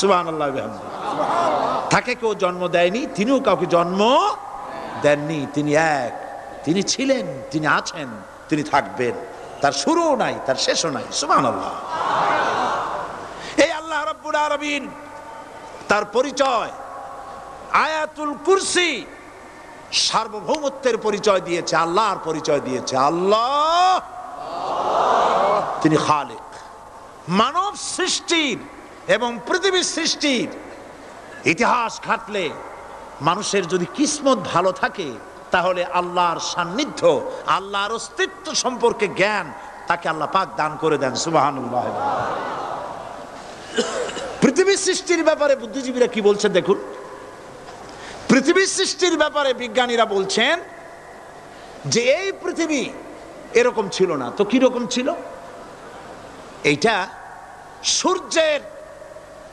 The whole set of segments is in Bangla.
সুবহানাল্লাহ বিহামদিহি। তাকে কেউ জন্ম দেয়নি, তিনিও কাউকে জন্ম দেননি। তিনি এক, তিনি ছিলেন, তিনি আছেন, তিনি থাকবেন। তার শুরুও নাই, তার শেষও নাই। সুবহানাল্লাহ। এই আল্লাহ রাব্বুল আলামিন তার পরিচয় আয়াতুল কুরসি সার্বভৌমত্বের পরিচয় দিয়েছে, আল্লাহর পরিচয় দিয়েছে। আল্লাহ তিনি খালিক। মানব সৃষ্টির এবং পৃথিবীর সৃষ্টির ইতিহাস ঘাটলে মানুষের যদি কিসমত ভালো থাকে, তাহলে আল্লাহর সান্নিধ্য, আল্লাহর অস্তিত্ব সম্পর্কে জ্ঞান তাকে আল্লাহ পাক দান করে দেন। সুবহানাল্লাহ। পৃথিবীর সৃষ্টির ব্যাপারে বুদ্ধিজীবীরা কি বলছেন দেখুন। পৃথিবীর সৃষ্টির ব্যাপারে বিজ্ঞানীরা বলছেন যে এই পৃথিবী এরকম ছিল না। তো কি রকম ছিল? এইটা সূর্যের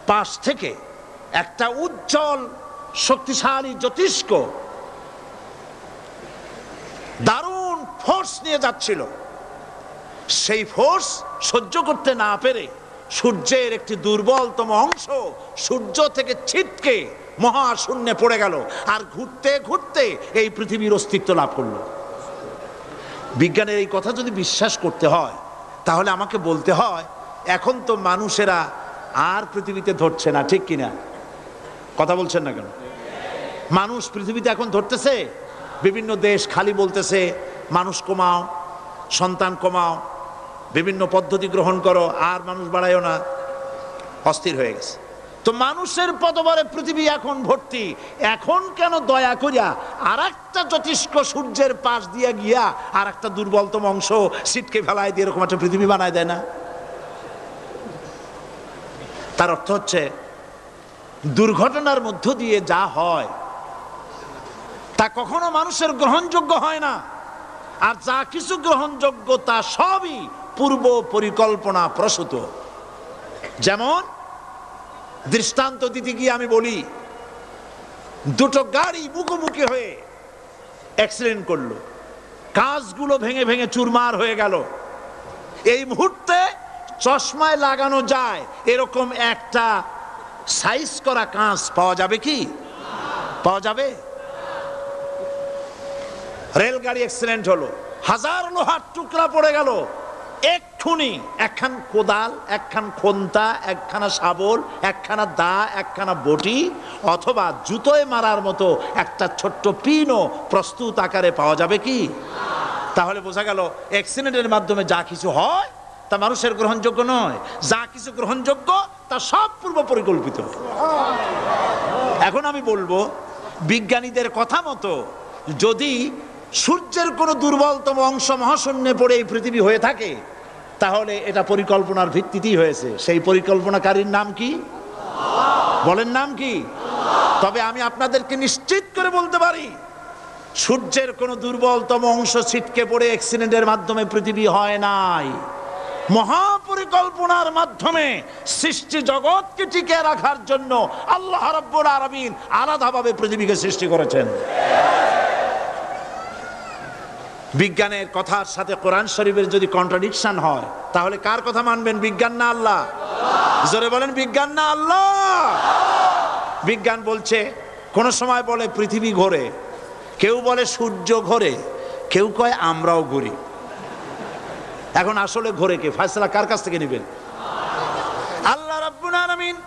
পাশ থেকে একটা উজ্জ্বল শক্তিশালী জ্যোতিষ্ক দারুণ ফোর্স নিয়ে যাচ্ছিল। সেই ফোর্স সহ্য করতে না পেরে সূর্যের একটি দুর্বলতম অংশ সূর্য থেকে ছিটকে মহাশূন্যে পড়ে গেল, আর ঘুরতে ঘুরতে এই পৃথিবীর অস্তিত্ব লাভ করলো। বিজ্ঞানের এই কথা যদি বিশ্বাস করতে হয়, তাহলে আমাকে বলতে হয় এখন তো মানুষেরা আর পৃথিবীতে ধরছে না, ঠিক কিনা? কথা বলছেন না কেন? মানুষ পৃথিবীতে এখন ধরতেছে। বিভিন্ন দেশ খালি বলতেছে মানুষ কমাও, সন্তান কমাও, বিভিন্ন পদ্ধতি গ্রহণ করো, আর মানুষ বাড়ায়ও না, অস্থির হয়ে গেছে। তো মানুষের পদবরে পৃথিবী এখন ভর্তি। এখন কেন দয়া করিয়া আর একটা জ্যোতিষ্ক সূর্যের পাশ দিয়ে গিয়া আর একটা দুর্বলতম অংশ সিটকে ফেলায় দিয়ে এরকম একটা পৃথিবী বানায় দেয় না? তার অর্থ হচ্ছে দুর্ঘটনার মধ্য দিয়ে যা হয় তা কখনো মানুষের গ্রহণযোগ্য হয় না, আর যা কিছু গ্রহণযোগ্য তা সবই পূর্ব পরিকল্পনা প্রসূত। যেমন দৃষ্টান্ত দিতে গিয়ে আমি বলি, দুটো গাড়ি মুখোমুখি হয়ে অ্যাক্সিডেন্ট করলো, কাঁচগুলো ভেঙে ভেঙে চুরমার হয়ে গেল। এই মুহূর্তে চশমায় লাগানো যায় এরকম একটা সাইজ করা কাঁচ পাওয়া যাবে কি? পাওয়া যাবে? রেলগাড়ি অ্যাক্সিডেন্ট হলো, হাজার লোহার টুকরা পড়ে গেল, এক্ষুনি একখান কোদাল, একখান খন্তা, একখানা শাবল, একখানা দা, একখানা বটি অথবা জুতোয় মারার মতো একটা ছোট্ট পিনও প্রস্তুত আকারে পাওয়া যাবে কি? তাহলে বোঝা গেল অ্যাক্সিডেন্টের মাধ্যমে যা কিছু হয় তা মানুষের গ্রহণযোগ্য নয়, যা কিছু গ্রহণযোগ্য তা সব পূর্ব পরিকল্পিত। এখন আমি বলবো, বিজ্ঞানীদের কথা মতো যদি সূর্যের কোনো দুর্বলতম অংশ মহাশূন্যে পড়ে এই পৃথিবী হয়ে থাকে, তাহলে এটা পরিকল্পনার ভিত্তিতেই হয়েছে। সেই পরিকল্পনাকারীর নাম কি? বলেন, নাম কি? তবে আমি আপনাদেরকে নিশ্চিত করে বলতে পারি, সূর্যের কোনো দুর্বলতম অংশ ছিটকে পড়ে অ্যাক্সিডেন্টের মাধ্যমে পৃথিবী হয় নাই। মহাপরিকল্পনার মাধ্যমে সৃষ্টি জগৎকে টিকে রাখার জন্য আল্লাহ রাব্বুল আলামিন আলাদাভাবে পৃথিবীকে সৃষ্টি করেছেন। বিজ্ঞানের কথার সাথে কোরআন শরীফের যদি কন্ট্রাডিকশন হয়, তাহলে কার কথা মানবেন? বিজ্ঞান না আল্লাহ? জোরে বলেন, বিজ্ঞান না আল্লাহ? বিজ্ঞান বলছে, কোন সময় বলে পৃথিবী ঘোরে, কেউ বলে সূর্য ঘোরে, কেউ কয় আমরাও ঘুরি। এখন আসলে ঘোরে কে? ফয়সালা কার কাছ থেকে নেবেন? আল্লাহ রাব্বুল আলামিন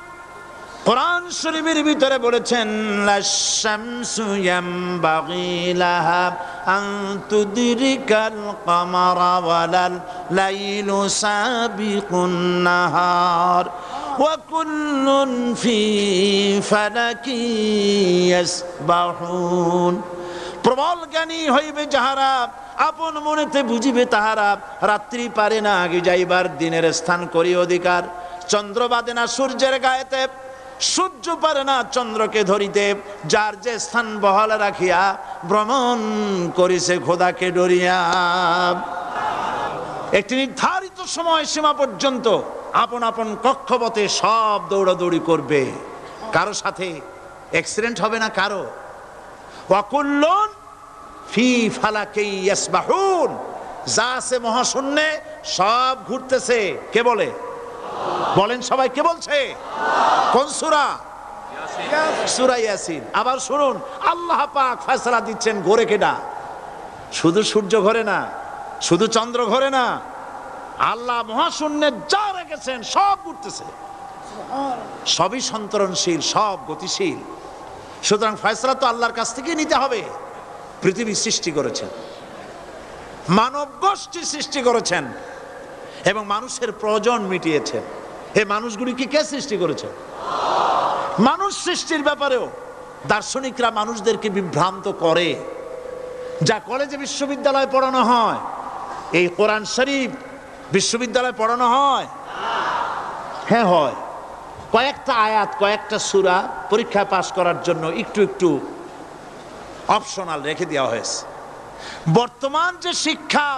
কোরআন শরীফের ভিতরে বলেছেন, লাশ-শামসু ইয়ামবাগি লাহা আন তুদরিকাল কামারা ওয়ালাল লাইলু সাবিকুন নাহার ওয়া কুল্লুন ফি ফালাকি ইয়াসবাহুন। প্রবল জ্ঞানী হইবে যাহারা, আপন মনেতে বুঝিবে তাহারা, রাত্রি পারে না আগে যাইবার, দিনের স্থান করি অধিকার। চন্দ্র বাদে না সূর্যের গায়েতে, সূর্য পারে না চন্দ্রকে ধরিতে, যার যে স্থান বহাল রাখিয়া ভ্রমণ করিছে খোদাকে ডরিয়া। একটি নির্ধারিত সময় সীমা পর্যন্ত আপন আপন কক্ষপথে সব দৌড়াদৌড়ি করবে, কারো সাথে অ্যাক্সিডেন্ট হবে না কারো। ওয়াকুল্লুন ফি ফালাকি ইয়াসবাহুন, যা আছে মহাশূন্যে সব ঘুরতেছে। কে বলে? বলেন সবাই, কে বলছে? কোন সূরা? সূরা ইয়াসিন। আবার শুনুন, আল্লাহ পাক ফয়সালা দিচ্ছেন ঘোরে কেডা? শুধু সূর্য ঘোরে না, শুধু চন্দ্র ঘোরে না, আল্লাহ মহাশূন্যে যা রেখেছেন সব ঘুরতেছে, সবই সন্তরণশীল, সব গতিশীল। সুতরাং ফয়সালা তো আল্লাহর কাছ থেকে নিতে হবে। পৃথিবী সৃষ্টি করেছেন, মানব গোষ্ঠী সৃষ্টি করেছেন এবং মানুষের প্রয়োজন মিটিয়েছেন। এই মানুষগুলিকে কে সৃষ্টি করেছেন? মানুষ সৃষ্টির ব্যাপারেও দার্শনিকরা মানুষদেরকে বিভ্রান্ত করে। যা কলেজে বিশ্ববিদ্যালয়ে পড়ানো হয়, এই কোরআন শরীফ বিশ্ববিদ্যালয়ে পড়ানো হয়? হ্যাঁ হয়। কয়েকটা আয়াত, কয়েকটা সূরা পরীক্ষায় পাশ করার জন্য একটু একটু অপশনাল রেখে দেওয়া হয়েছে। বর্তমান যে শিক্ষা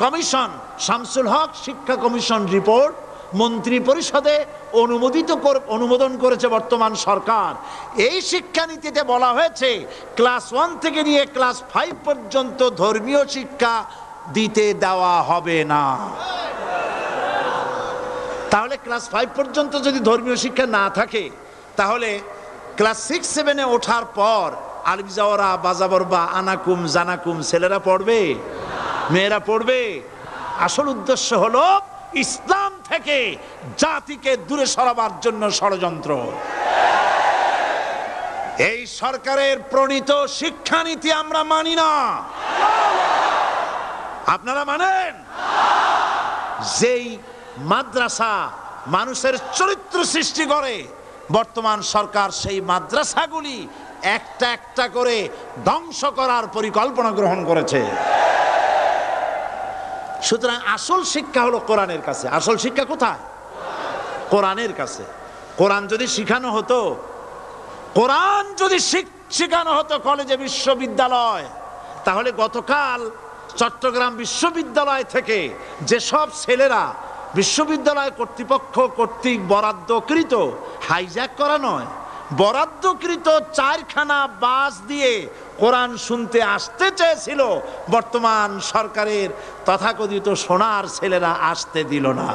কমিশন, শামসুল হক শিক্ষা কমিশন রিপোর্ট মন্ত্রী পরিষদে অনুমোদন করেছে বর্তমান সরকার। এই শিক্ষানীতিতে বলা হয়েছে ক্লাস 1 থেকে নিয়ে ক্লাস 5 পর্যন্ত ধর্মীয় শিক্ষা দিতে দেওয়া হবে না। তাহলে ক্লাস 5 পর্যন্ত যদি ধর্মীয় শিক্ষা না থাকে, তাহলে ক্লাস 6-7-এ ওঠার পর আলিফ জাওরা বাজাবরবা আনাকুম জানাকুম ছেলেরা পড়বে? মেয়েরা পড়বে? আসল উদ্দেশ্য হলো ইসলাম থেকে জাতিকে দূরে সরাবার জন্য ষড়যন্ত্র। এই সরকারের প্রণীত শিক্ষানীতি আমরা মানি না। আপনারা মানেন? যেই মাদ্রাসা মানুষের চরিত্র সৃষ্টি করে, বর্তমান সরকার সেই মাদ্রাসাগুলি একটা একটা করে ধ্বংস করার পরিকল্পনা গ্রহণ করেছে। সুতরাং আসল শিক্ষা হলো কোরআনের কাছে। আসল শিক্ষা কোথায়? কোরআনের কাছে। কোরআন যদি শিখানো হতো, কোরআন যদি শিখানো হতো কলেজে বিশ্ববিদ্যালয়, তাহলে গতকাল চট্টগ্রাম বিশ্ববিদ্যালয় থেকে যেসব ছেলেরা বিশ্ববিদ্যালয় কর্তৃপক্ষ কর্তৃক বরাদ্দকৃত, হাইজ্যাক করা নয়, বরাদ্দকৃত 4খানা বাস দিয়ে কোরআন শুনতে আসতে চেয়েছিল, বর্তমান সরকারের তথাকথিত সোনার ছেলেরা আসতে দিল না।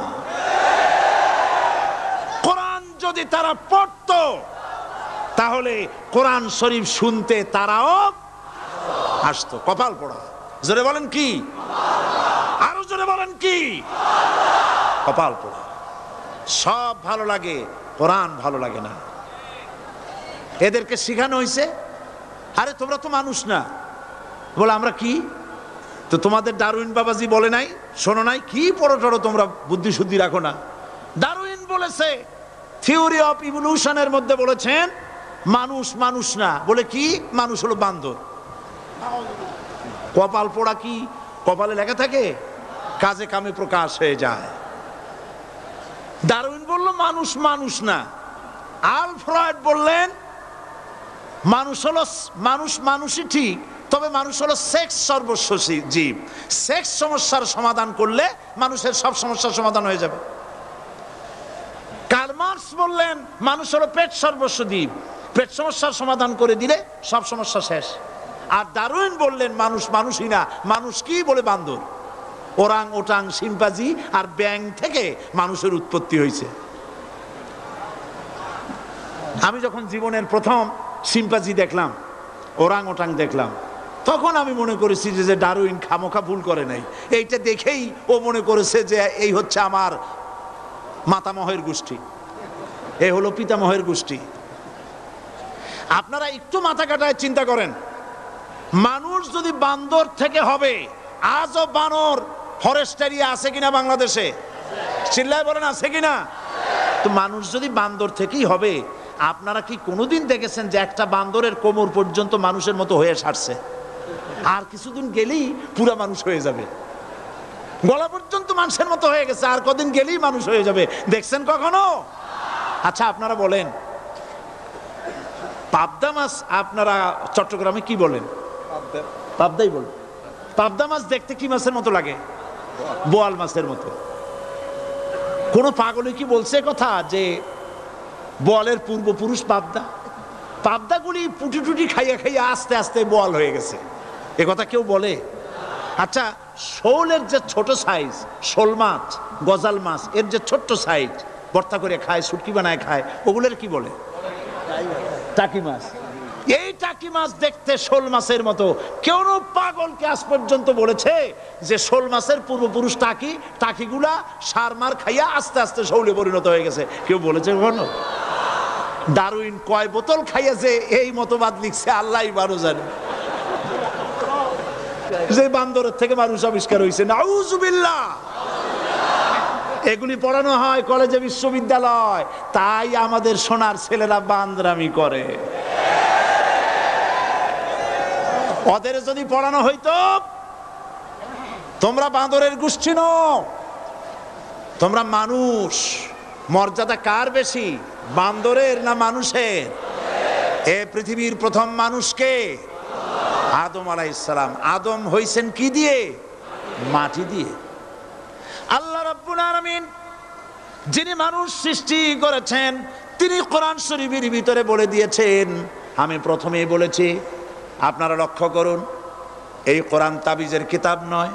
কোরআন যদি তারা পড়তো, তাহলে কোরআন শরীফ শুনতে তারাও আসতো। কপাল পোড়া। জোরে বলেন কি? আরো জোরে বলেন কি? কপাল পোড়া। সব ভালো লাগে, কোরআন ভালো লাগে না। এদেরকে শিখানো হয়েছে, আরে তোমরা তো মানুষ না। বলে আমরা কি? তো তোমাদের ডারউইন বাবাজি বলে নাই, শোনো নাই? কি পড়ো টড়ো তোমরা, বুদ্ধি শুদ্ধি রাখো না। ডারউইন বলেছে, থিওরি অফ ইভলিউশনের মধ্যে বলেছেন মানুষ মানুষ না। বলে কি? মানুষ হলো বান্দর। কপাল পোড়া। কি কপালে লেখা থাকে? কাজে কামে প্রকাশ হয়ে যায়। ডারউইন বলল মানুষ মানুষ না। আলফ্রেড বললেন মানুষ হলো মানুষই ঠিক, তবে মানুষ হলো সেক্স সর্বস্ব জীব। সেক্স সমস্যার সমাধান করলে মানুষের সব সমস্যার সমাধান হয়ে যাবে। কার্ল মার্কস বললেন মানুষ হলো পেট সর্বস্ব জীব, পেট সমস্যার সমাধান করে দিলে সব সমস্যা শেষ। আর ডারউইন বললেন মানুষ মানুষই না, মানুষ কি? বলে বান্দর। ওরাং ওটাং শিম্পাজি আর ব্যাং থেকে মানুষের উৎপত্তি হয়েছে। আমি যখন জীবনের প্রথম শিম্পাজি দেখলাম, ওরাং ওটাং দেখলাম, তখন আমি মনে করেছি যে ডারউইন খামোখা ভুল করে নাই। এইটা দেখেই ও মনে করেছে যে এই হচ্ছে আমার মাতামহের গোষ্ঠী, এই হলো পিতামহের গোষ্ঠী। আপনারা একটু মাথা কাটায় চিন্তা করেন, মানুষ যদি বান্দর থেকে হবে, আজও বানর ফরেস্ট এরিয়া আছে কিনা বাংলাদেশে? চিল্লায় বলেন আছে কিনা? তো মানুষ যদি বান্দর থেকেই হবে, আপনারা কি কোনোদিন দেখেছেন যে একটা বান্দরের কোমর পর্যন্ত মানুষের মতো হয়ে সারছে? আর কিছুদিন গেলেই পুরা মানুষ হয়ে যাবে। গলা পর্যন্ত মানুষের মতো হয়ে গেছে, আর কদিন গেলেই মানুষ হয়ে যাবে। দেখছেন কখনো? আচ্ছা আপনারা বলেন, পাবদা মাছ আপনারা চট্টগ্রামে কি বলেন? পাবদাই বলেন। পাবদা মাছ দেখতে কি মাছের মতো লাগে? বোয়াল মাছের মতো। কোন পাগলে কি বলছে কথা যে বোয়ালের পূর্বপুরুষ পাবদা? পাবদাগুলি পুটি টুটি খাইয়া খাইয়া আস্তে আস্তে বোয়াল হয়ে গেছে, এ কথা কেউ বলে? আচ্ছা, শোলের যে ছোট সাইজ, শোল মাছ, গজাল মাছ, এর যে ছোট্ট সাইজ, ভর্তা করে খায়, শুটকি বানায় খায়, ওগুলোর কি বলে? টাকি মাছ। এই টাকি মাছ দেখতে শোল মাছের মতো। কেউ পাগলকে আজ পর্যন্ত বলেছে যে শোল মাছের পূর্বপুরুষ টাকি, টাকিগুলা সার মার খাইয়া আস্তে আস্তে শৌলে পরিণত হয়ে গেছে? কেউ বলেছে কখনো? ডারউইন কয় বোতল খাইয়া যে এই মতবাদ লিখছে আল্লাহই ভালো জানে। যে বান্দরের থেকে মানুষ আবিষ্কার হয়েছে, নাউজুবিল্লাহ। এগুলি পড়ানো হয় কলেজে, বিশ্ববিদ্যালয়, তাই আমাদের সোনার ছেলেরা বান্দরামি করে। ওদের যদি পড়ানো হইতো তোমরা বান্দরের গোষ্ঠী নও, তোমরা মানুষ, মর্যাদা কার বেশি, বান্দরের না মানুষের? এ পৃথিবীর প্রথম মানুষকে আদম আলাইহিস সালাম। আদম হইছেন কি দিয়ে? মাটি দিয়ে। আল্লাহ রাব্বুল আলামিন যিনি মানুষ সৃষ্টি করেছেন, তিনি কোরআন শরীফের ভিতরে বলে দিয়েছেন, আমি প্রথমেই বলেছি, আপনারা লক্ষ্য করুন, এই কোরআন তাবিজের কিতাব নয়,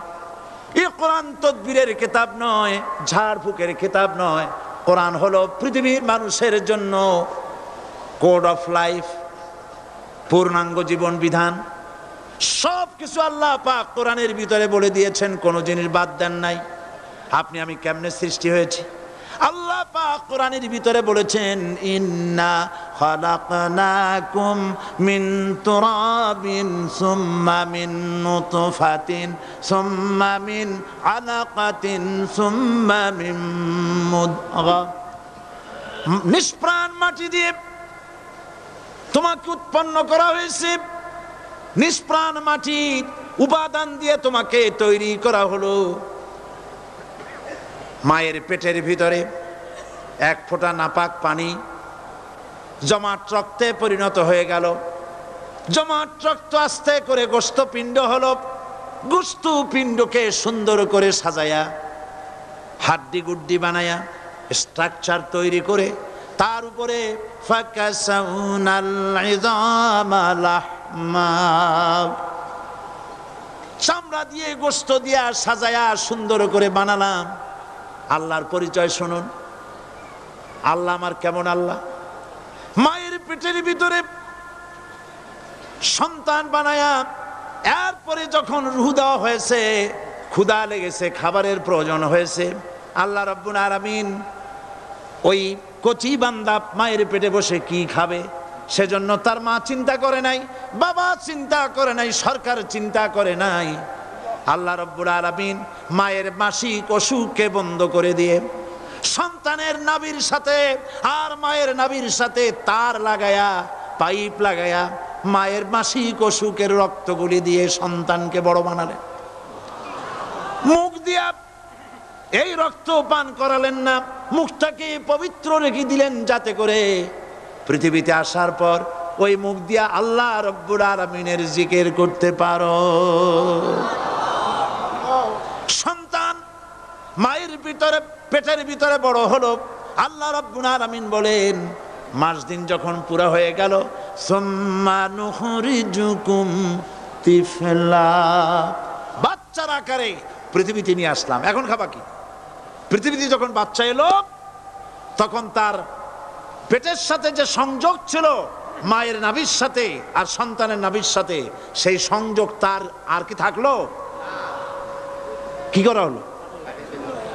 এই কোরআন তদবিরের কিতাব নয়, ঝাড়ফুঁকের কিতাব নয়। কোরআন হলো পৃথিবীর মানুষের জন্য কোড অফ লাইফ, পূর্ণাঙ্গ জীবন বিধান। সব কিছু আল্লাহ পাক কোরআনের ভিতরে বলে দিয়েছেন, কোনো জিনিস বাদ দেন নাই। আপনি আমি কেমনে সৃষ্টি হয়েছি আল্লাহ পাক কোরআনের ভিতরে বলেছেন, ইন্না খালাকনাকুম মিন তুরাবিন সুম্মা মিন নুতফাতিন সুম্মা মিন আলাকাতিন সুম্মা মিন মুদগা। নিষ্প্রাণ মাটি দিয়ে তোমাকে উৎপন্ন করা হয়েছে, নিষ্প্রাণ মাটির উপাদান দিয়ে তোমাকে তৈরি করা হলো। মায়ের পেটের ভিতরে এক ফোঁটা নাপাক পানি জমাট রক্তে পরিণত হয়ে গেল। জমাট রক্ত আস্তে করে গোস্ত পিণ্ড হলো। গোস্ত পিণ্ডকে সুন্দর করে সাজায়া, হাড্ডি গুড্ডি বানায়া, স্ট্রাকচার তৈরি করে তার উপরে ফাকাসাউনাল ইযামা লাহমা, চামড়া দিয়ে গোস্ত দিয়া সাজায়া সুন্দর করে বানালাম। আল্লাহর পরিচয় শুনুন, আল্লাহ আমার কেমন আল্লাহ। মায়ের পেটের ভিতরে সন্তান বানায়া এরপরে যখন রূহ দেওয়া হয়েছে, ক্ষুধা লেগেছে, খাবারের প্রয়োজন হয়েছে, আল্লাহ রাব্বুল আলামিন ওই কচি বান্দা মায়ের পেটে বসে কি খাবে, সেজন্য তার মা চিন্তা করে নাই, বাবা চিন্তা করে নাই, সরকার চিন্তা করে নাই। আল্লাহ রাব্বুল আলামিন মায়ের মাসিক অসুখকে বন্ধ করে দিয়ে সন্তানের নাভির সাথে আর মায়ের নাভির সাথে তার লাগায়া, পাইপ লাগায়া মায়ের মাসিক অসুখের রক্তগুলি দিয়ে সন্তানকে বড় বানালেন। মুখ দিয়া এই রক্ত পান করালেন না, মুখটাকে পবিত্র রেখে দিলেন যাতে করে পৃথিবীতে আসার পর ওই মুখ দিয়া আল্লাহ রাব্বুল আলামিনের জিকির করতে পারো। সন্তান মায়ের ভিতরে, পেটের ভিতরে বড় হলো। আল্লাহ রাব্বুল আলামিন বলেন, মাস দিন যখন পুরা হয়ে গেল, সুম্মা নুখরিজুকুম তিফলা, বাচ্চার আকারে পৃথিবীতে নিয়ে আসলাম। এখন খাবা কি? পৃথিবীতে যখন বাচ্চা এলো, তখন তার পেটের সাথে যে সংযোগ ছিল মায়ের নাভির সাথে আর সন্তানের নাভির সাথে, সেই সংযোগ তার আর কি থাকলো? কি করা হলো?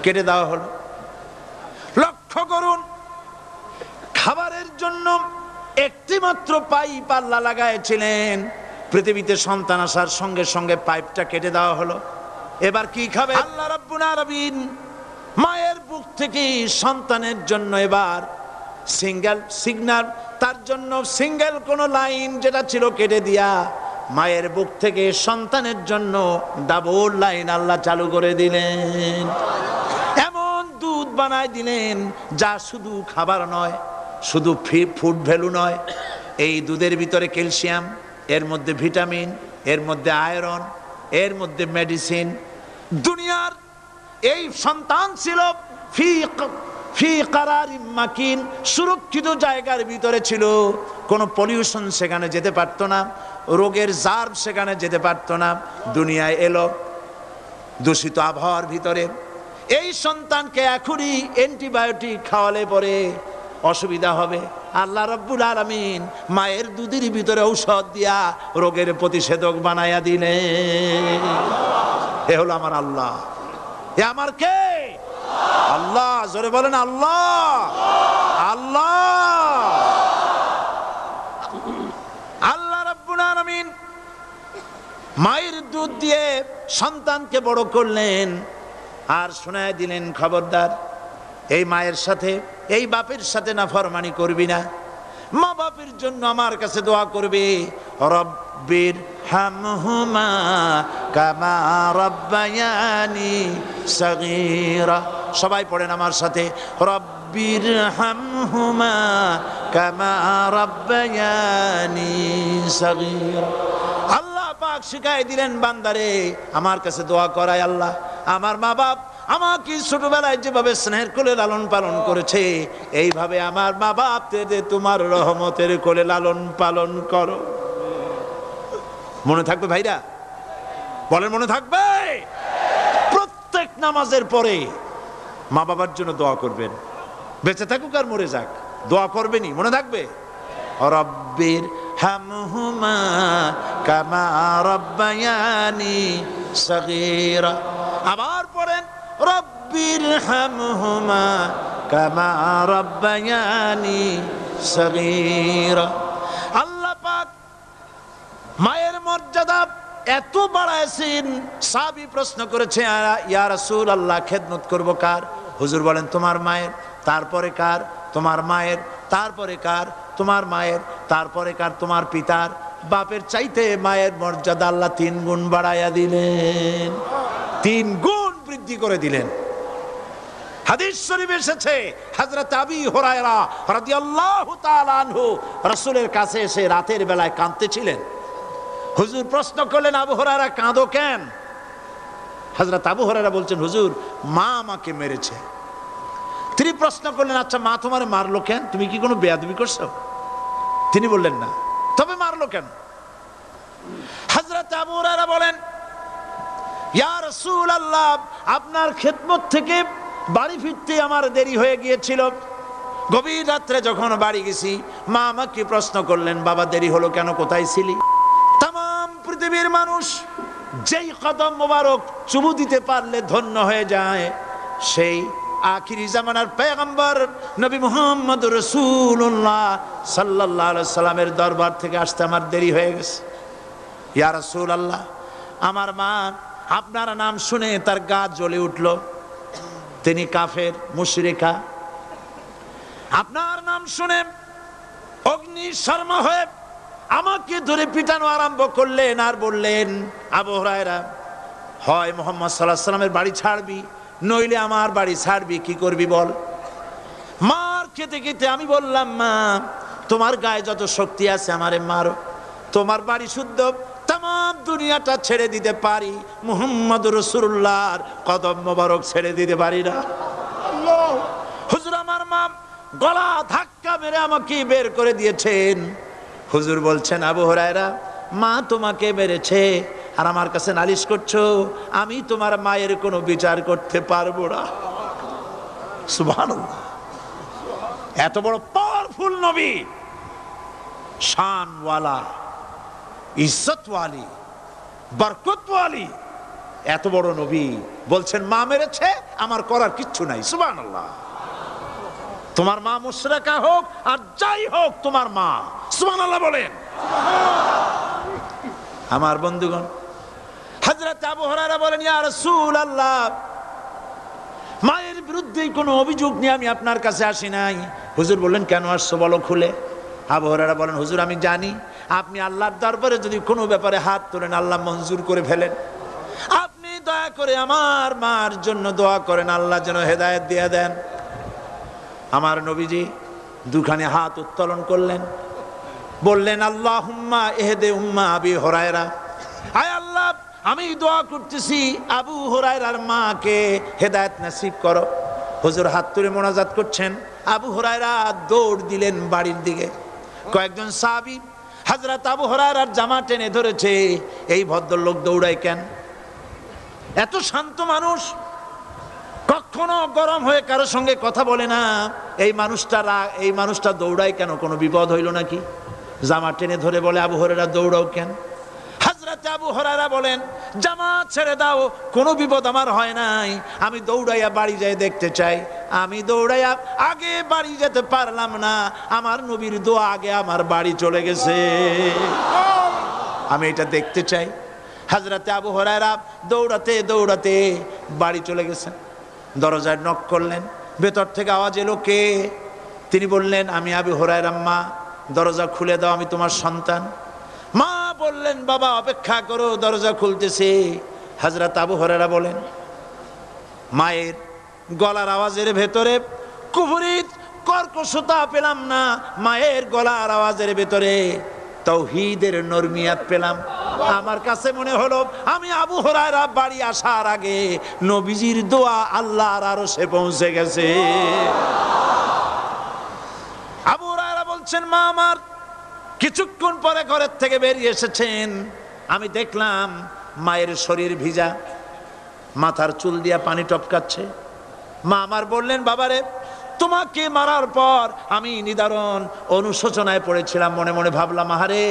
কেটে দেওয়া হলো। লক্ষ্য করুন, খাবারের জন্য একটি মাত্র পাইপ আল্লাহ লাগাইছিলেন, পৃথিবীতে সন্তান আসার সঙ্গে সঙ্গে পাইপটা কেটে দেওয়া হলো। এবার কি খাবে? আল্লাহ রাব্বুল আলামিন মায়ের বুক থেকে সন্তানের জন্য এবার সিঙ্গেল সিগন্যাল, তার জন্য সিঙ্গেল কোন লাইন যেটা ছিল কেটে দিয়া মায়ের বুক থেকে সন্তানের জন্য ডাবল লাইন আল্লাহ চালু করে দিলেন। এমন দুধ বানায় দিলেন যা শুধু খাবার নয়, শুধু ফুড ভ্যালু নয়। এই দুধের ভিতরে ক্যালসিয়াম, এর মধ্যে ভিটামিন, এর মধ্যে আয়রন, এর মধ্যে মেডিসিন। দুনিয়ার এই সন্তান ছিল ফি কারারিম মাকিন, সুরক্ষিত জায়গার ভিতরে ছিল। কোনো পলিউশন সেখানে যেতে পারতো না, রোগের জার্ম সেখানে যেতে পারতো না। দুনিয়ায় এলো দূষিত আবহাওয়ার ভিতরে, এই সন্তানকে এখনই অ্যান্টিবায়োটিক খাওয়ালে পরে অসুবিধা হবে। আল্লাহ রাব্বুল আলামিন মায়ের দুধের ভিতরে ঔষধ দিয়া রোগের প্রতিষেধক বানায়া দিলেন। এ হলো আমার আল্লাহ। এ আমার কে? আল্লাহ। জোরে বলেন আল্লাহ। আল্লাহ আল্লাহ রাব্বুল আলামিন মায়ের দুধ দিয়ে সন্তানকে বড় করলেন আর শোনায় দিলেন, খবরদার এই মায়ের সাথে এই বাপের সাথে নাফরমানি করবি না। মা বাপের জন্য আমার কাছে দোয়া করবে, রব্বির হামহুমা কামা রাব্বায়ানি সাগীরা। সবাই পড়েন আমার সাথে, রব্বির হামহুমা কামা রাব্বায়ানি সাগীরা। আল্লাহ পাক শিখাই দিলেন বান্দারে আমার কাছে দোয়া করায়, আল্লাহ আমার মা বাপ আমাকে ছোটবেলায় যেভাবে স্নেহের কোলে লালন পালন করেছে, এইভাবে আমার মা বাপদের তোমার রহমতের কোলে লালন পালন করো। মনে থাকবে ভাইরা? বলেন মনে থাকবে? প্রত্যেক নামাজের পরে মা বাবার জন্য দোয়া করবেন, বেঁচে থাকুক আর মরে যাক, দোয়া করবেনই। মনে থাকবে? রব্বির হামহুমা কামা রাব্বায়ানি সাগীরা। আবার পড়েন, রব্বির হামহুমা কামা রাব্বায়ানি সাগীরা। আল্লাহ পাক মায়ের মর্যাদা এত বাড়াইছেন, সাহাবী প্রশ্ন করেছে, ইয়া রাসূলুল্লাহ খেদমত করব কার? হুজুর বলেন তোমার মায়ের, তারপরে কার? তোমার মায়ের, তারপরে কার? তোমার মায়ের, তারপরে কার? তোমার পিতার। বাপের চাইতে মায়ের মর্যাদা আল্লাহ 3 গুণ বাড়াইয়া দিলেন, 3 গুণ বৃদ্ধি করে দিলেন। হাদিস শরীফে এসেছে, হযরত আবী হুরায়রা রাদিয়াল্লাহু তাআলা আনহু রাসূলের কাছে এসে রাতের বেলায় কাঁদতেছিলেন। হুজুর প্রশ্ন করলেন, আবু হুরায়রা কাঁদো কেন? হযরত আবু হুরায়রা বলছেন, হুজুর মা আমাকে মেরেছে। তিনি প্রশ্ন করলেন, আচ্ছা মা তোমার মারলো কেন? তুমি কি কোনো বেয়াদবি করছো? তিনি বললেন না। তবে মারলো কেন? হযরত আবু হুরায়রা বলেন, ইয়া রাসূলুল্লাহ আপনার খেদমত থেকে বাড়ি ফিরতে আমার দেরি হয়ে গিয়েছিল। গভীর রাত্রে যখন বাড়ি গেছি, মা আমাকে প্রশ্ন করলেন, বাবা দেরি হলো কেন, কোথায় ছিলি? তাম পৃথিবীর মানুষ যেই কদম মোবারক চুমু দিতে পারলে ধন্য হয়ে যায়, সেই আখিরি জামানার পয়গম্বর নবী মুহাম্মদ রাসূলুল্লাহ সাল্লাল্লাহু আলাইহি সাল্লামের দরবার থেকে আসতে আমার দেরি হয়ে গেছে। ইয়া রাসূলুল্লাহ আমার মা আপনার নাম শুনে তার গা জ্বলে উঠল, তিনি কাফের মুশরিকা। আপনার নাম শুনে অগ্নি শর্মা হয়ে আমাকে ধরে পিটানো আরম্ভ করলেন আর বললেন, আবু হুরায়রা হয় মুহাম্মদ সাল্লাল্লাহু আলাইহি সাল্লামের বাড়ি ছাড়বি, নইলে আমার বাড়ি ছাড়বি, কি করবি বল? মার খেতে খেতে আমি বললাম, মা তোমার গায়ে যত শক্তি আছে আমারে মারো, তোমার বাড়ি শুদ্ধ, তাম দুনিয়াটা ছেড়ে দিতে পারি, মুহাম্মদ রাসূলুল্লাহর কদম মোবারক ছেড়ে দিতে পারি না। হুজুর আমার মা গলা ধাক্কা মেরে আমাকে বের করে দিয়েছেন। হুজুর বলছেন, আবু হুরায়রা মা তোমাকে মেরেছে আর আমার কাছে নালিশ করছো, আমি তোমার মায়ের কোনো বিচার করতে পারবো না। সুবহানাল্লাহ। এত বড় পাওয়ারফুল নবী, শানওয়ালা, ইজ্জতওয়ালি, বরকতওয়ালি, এত বড় নবী বলছেন মা মেরেছে, আমার করার কিচ্ছু নাই। সুবহানাল্লাহ। তোমার মা মুশরিকা হোক আর যাই হোক, তোমার মা। সুবহানাল্লাহ বলেন। আমার বন্ধুগণ, হযরত আবু হুরায়রা বলেন, ইয়া রাসূলুল্লাহ মায়ের বিরুদ্ধে কোনো অভিযোগ নিয়ে আমি আপনার কাছে আসি নাই। হুজুর বললেন, কেন আসছো বলো খুলে। আবু হুরায়রা বলেন, হুজুর আমি জানি আপনি আল্লাহর দরবারে যদি কোনো ব্যাপারে হাত তোলেন আল্লাহ মঞ্জুর করে ফেলেন। আপনি দয়া করে আমার মার জন্য দোয়া করেন, আল্লাহ যেন হেদায়েত দিয়ে দেন। আমার নবীজি দুখানে হাত উত্তোলন করলেন, বললেন, আল্লাহুম্মা ইহদি উম্মা আবি হুরায়রা, আয় আল্লাহ আমি দোয়া করতেছি আবু হুরায়রার মাকে হেদায়েত নসিব করো। হুজুর হাত তুলে মোনাজাত করছেন, আবু হুরায়রা দৌড় দিলেন বাড়ির দিকে। কয়েকজন সাহাবী হযরত আবু হুরায়রার জামা টেনে ধরেছে, এই ভদ্রলোক দৌড়ায় কেন? এত শান্ত মানুষ, কখনো গরম হয়ে কারো সঙ্গে কথা বলে না। এই মানুষটা দৌড়ায় কেন? কোনো বিপদ হইল নাকি? জামা টেনে ধরে বলে, আবু হুরায়রা দৌড়াও কেন? হযরত আবু হুরায়রা বলেন, জামাত ছেড়ে দাও, কোনো বিপদ আমার হয় নাই, আমি দৌড়াইয়া বাড়ি যাই দেখতে চাই। আমি দৌড়াইয়া আগে বাড়ি যেতে পারলাম না, আমার নবীর দোয়া আগে আমার বাড়ি চলে গেছে, আমি এটা দেখতে চাই। হযরত আবু হুরায়রা দৌড়াতে দৌড়াতে বাড়ি চলে গেছেন। দরজায় নক করলেন, ভেতর থেকে আওয়াজ এলো, কে? তিনি বললেন, আমি আবু হুরায়রা। মা, দরজা খুলে দাও, আমি তোমার সন্তান। মা বললেন, বাবা অপেক্ষা করো, দরজা খুলতেছে। হযরত আবু হুরায়রা বলেন, মায়ের গলার আওয়াজের ভেতরে কুফরিত কর্কশতা পেলাম না, মায়ের গলার আওয়াজের ভেতরে তাওহীদের নরমিয়াত পেলাম। আমার কাছে মনে হলো আমি আবু হুরায়রা বাড়ি আসার আগে নবীজির দোয়া আল্লাহর আরশে পৌঁছে গেছে। আবু হুরায়রা বলছেন, মা আমার কিছুক্ষণ পরে ঘরের থেকে বেরিয়ে এসেছেন, আমি দেখলাম মায়ের শরীর ভিজা, মাথার চুল দিয়া পানি টপকাচ্ছে। মা আমার বললেন, বাবারে তোমাকে মারার পর আমি নিদারুণ অনুশোচনায় পড়েছিলাম, মনে মনে ভাবলাম, আহারে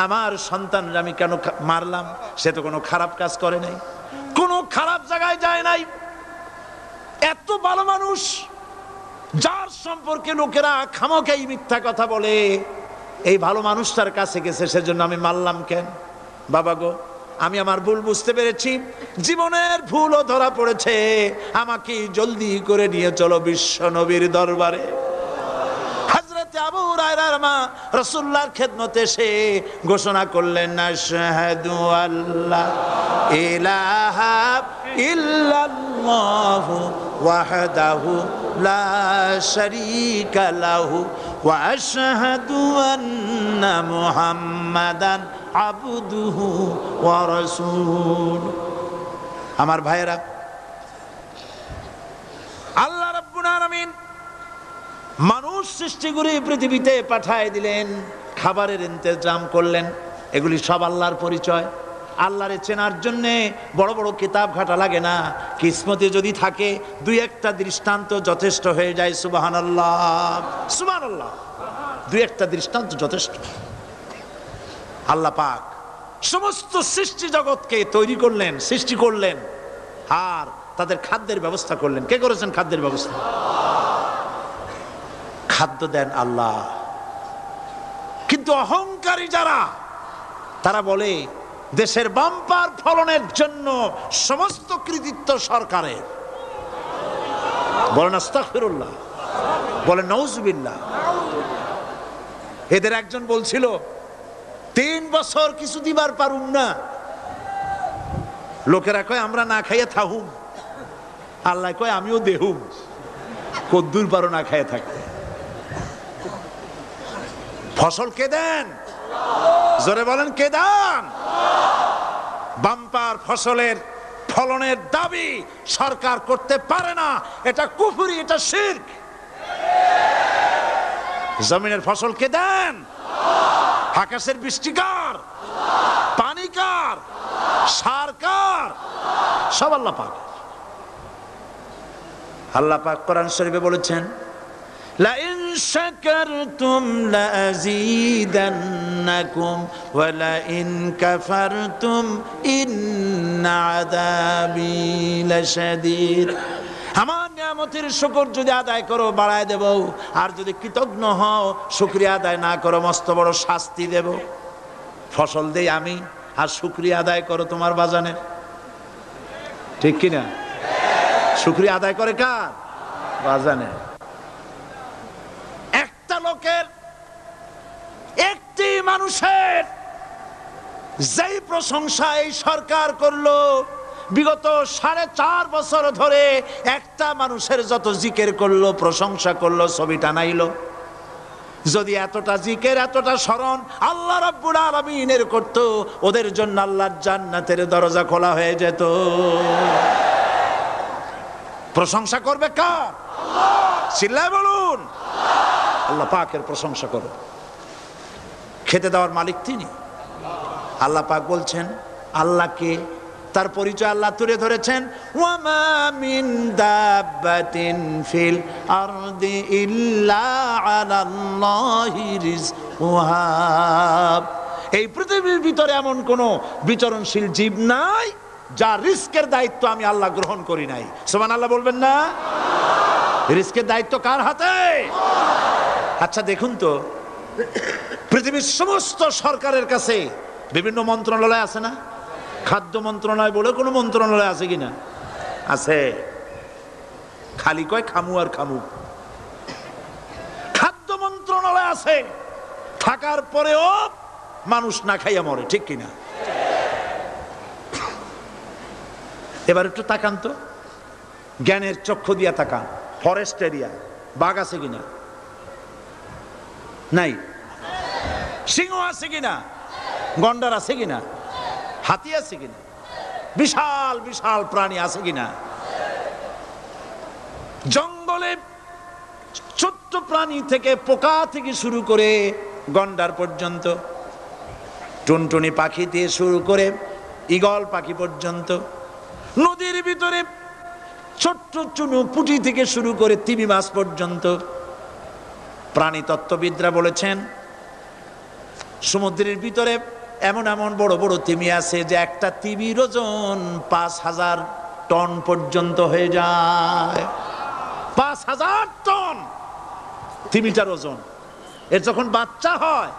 আমার সন্তানরা আমি কেন মারলাম? সে তো কোনো খারাপ কাজ করে নাই, কোনো খারাপ জায়গায় যায় নাই, এত ভালো মানুষ যার সম্পর্কে লোকেরা খামোখাই মিথ্যা কথা বলে, এই ভালো মানুষটার কাছে গেছে, সেজন্য আমি মারলাম কেন? বাবা গো, আমি আমার ভুল বুঝতে পেরেছি, জীবনের ভুলও ধরা পড়েছে, আমাকে জলদি করে নিয়ে চলো বিশ্ব নবীর দরবারে। হযরত আবু হুরায়রার মা রাসূলুল্লাহর খেদমতে এসে ঘোষণা করলেন, আশহাদু আল্লা ইলাহা ইল্লাল্লাহু ওয়াহদাহু লা শারীকা লাহু ওয়া আশহাদু আন্না মুহাম্মাদান আবদুহু ওয়া রাসূলুহু। আমার ভাইয়েরা, আল্লাহ রাব্বুল আলামিন মানুষ সৃষ্টি করে পৃথিবীতে পাঠায় দিলেন, খাবারের ইন্তজাম করলেন, এগুলি সব আল্লাহর পরিচয়। আল্লাহরে চেনার জন্য বড় বড় কিতাব ঘাটা লাগে না, কিসমতে যদি থাকে দুই একটা দৃষ্টান্ত যথেষ্ট হয়ে যায়। সুবহানাল্লাহ, সুবহানাল্লাহ, দুই একটা দৃষ্টান্ত যথেষ্ট। আল্লাহ পাক সমস্ত সৃষ্টি জগৎকে তৈরি করলেন, সৃষ্টি করলেন, আর তাদের খাদ্যের ব্যবস্থা করলেন। কে করেছেন খাদ্যের ব্যবস্থা? খাদ্য দেন আল্লাহ। কিন্তু অহংকারী যারা, তারা বলে দেশের বাম্পার ফলনের জন্য সমস্ত কৃতিত্ব সরকারের। বলেন আস্তাগফিরুল্লাহ, বলেন নাউজুবিল্লাহ। এদের একজন বলছিল, 3 বছর কিছু দিবার পারুম না, লোকেরা কয় আমরা না খাইয়া থাহুম, আল্লাহ কয় আমিও দেহুম, কদ্দুর পারো না খাইয়া থাকতে। ফসল কে দেন? জোরে বলেন, কে দেন? বাম্পার ফসলের ফলনের দাবি সরকার করতে পারে না, এটা কুফরি, এটা শিরক। জমিনের ফসল কে দেন? আকাশের বৃষ্টি কার? পানি কার? সার কার? সব আল্লাহ পাক। আল্লাহ পাক কোরআন শরীফে বলেছেন, লা ইন শাকারতুম লা আযীদান্নাকুম ওয়া লা ইন কাফারতুম ইন্না আযাবি লাশাদীদ। আমার নিয়ামতের শুকর যদি আদায় করো বাড়ায় দেব, আর যদি কৃতজ্ঞ হও, শুকরিয়া আদায় না করো, মস্ত বড় শাস্তি দেব। ফসল দেই আমি, আর শুকরিয়া আদায় করো তোমার বাজানের। ঠিক কিনা? শুকরিয়া আদায় করে কার? বাজানের। একটা লোকের, একটি মানুষের যেই প্রশংসা এই সরকার করলো, বিগত 4.5 বছর ধরে একটা মানুষের যত জিকির করলো, প্রশংসা করলো, ছবি টানাইলো, যদি এতটা জিকির, এতটা স্মরণ আল্লাহ রাব্বুল আলামিনের করত, ওদের জন্য আল্লাহর জান্নাতের দরজা খোলা হয়ে যেত। প্রশংসা করবে কার? চিল্লায় বলুন, আল্লাহ পাকের প্রশংসা করো। খেতে দেওয়ার মালিক তিনি। আল্লাহ পাক বলছেন, আল্লাহকে তার পরিচয় আল্লাহ তুলে ধরেছেন, ওয়ামা মিন দাব্বাতিন ফিল আরদি ইল্লা আলাল্লাহি রিজকুহা। এই পৃথিবীর ভিতরে এমন কোন বিচরণশীল জীব নাই যার রিস্কের দায়িত্ব আমি আল্লাহ গ্রহণ করি নাই। সুবহানাল্লাহ বলবেন না? রিস্কের দায়িত্ব কার হাতে? আচ্ছা দেখুন তো, পৃথিবীর সমস্ত সরকারের কাছে বিভিন্ন মন্ত্রণালয় আছে না? খাদ্য মন্ত্রণালয় বলে কোনো মন্ত্রণালয় আছে কিনা? আছে। খালি কয় খামু আর খামু। খাদ্য মন্ত্রণালয় আছে, থাকার পরেও মানুষ না খাইয়া মরে, ঠিক কিনা? এবার একটু তাকান তো, জ্ঞানের চক্ষু দিয়া তাকান। ফরেস্ট এরিয়া, বাঘ আছে কিনা? নাই। সিংহ আছে কিনা? গন্ডার আছে কিনা? হাতি আছে কিনা? বিশাল বিশাল প্রাণী আছে কিনা? জঙ্গলে ছোট্ট প্রাণী থেকে পোকা থেকে শুরু করে গন্ডার পর্যন্ত, টুনটুনি পাখি দিয়ে শুরু করে ঈগল পাখি পর্যন্ত, নদীর ভিতরে ছোট্ট চুনু পুঁটি থেকে শুরু করে তিমি মাছ পর্যন্ত। প্রাণী তত্ত্ববিদরা বলেছেন সমুদ্রের ভিতরে এমন এমন বড় বড় তিমি আছে যে একটা তিমির ওজন 5000 টন পর্যন্ত হয়ে যায়। 5000 টন তিমিটার ওজন। এর যখন বাচ্চা হয়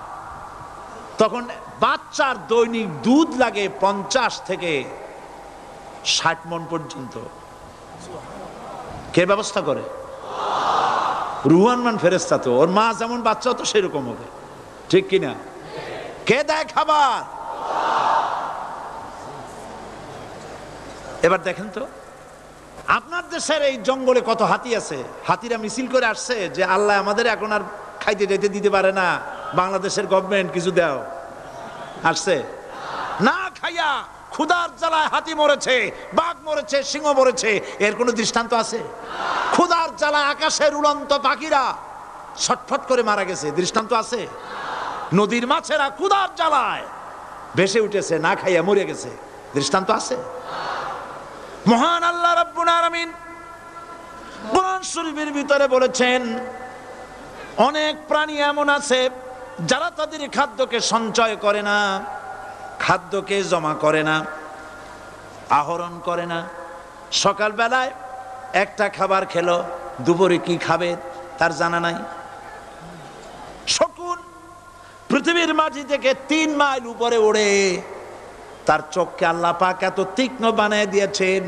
তখন বাচ্চার দৈনিক দুধ লাগে 50 থেকে 60 মণ পর্যন্ত। কে ব্যবস্থা করে? রুহান ফেরেশতা। তো ওর মা যেমন বাচ্চা তো সেরকম হবে, ঠিক কিনা? কে দেয় খাবার? এবার দেখেন তো, আপনার দেশের এই জঙ্গলে কত হাতি আছে। হাতিরা মিছিল করে আসছে যে আল্লাহ আমাদের এখন আর খাইতে যেতে দিতে পারে না, বাংলাদেশের গভর্নমেন্ট কিছু দাও। আসছে না, খাইয়া ক্ষুধার জ্বালায় হাতি মরেছে, বাঘ মরেছে, সিংহ মরেছে। এর কোনো দৃষ্টান্ত আছে? ক্ষুধার জ্বালায় আকাশের উড়ন্ত পাখিরা ছটফট করে মারা গেছে, দৃষ্টান্ত আছে? নদীর মাছেরা ক্ষুধার জ্বালায় ভেসে উঠেছে, না খাইয়া মরে গেছে, দৃষ্টান্ত আছে? মহান আল্লাহ রাব্বুল আলামিন কোরআন শরীফের ভিতরে বলেছেন অনেক প্রাণী এমন আছে যারা তাদের খাদ্যকে সঞ্চয় করে না, খাদ্যকে জমা করে না, আহরণ করে না। সকালবেলায় একটা খাবার খেলো, দুপুরে কি খাবে তার জানা নাই। শকুন পৃথিবীর মাটি থেকে 3 মাইল উপরে ওড়ে, তার চোখকে আল্লাহ পাক এত তীক্ষ্ণ বানিয়ে দিয়েছেন।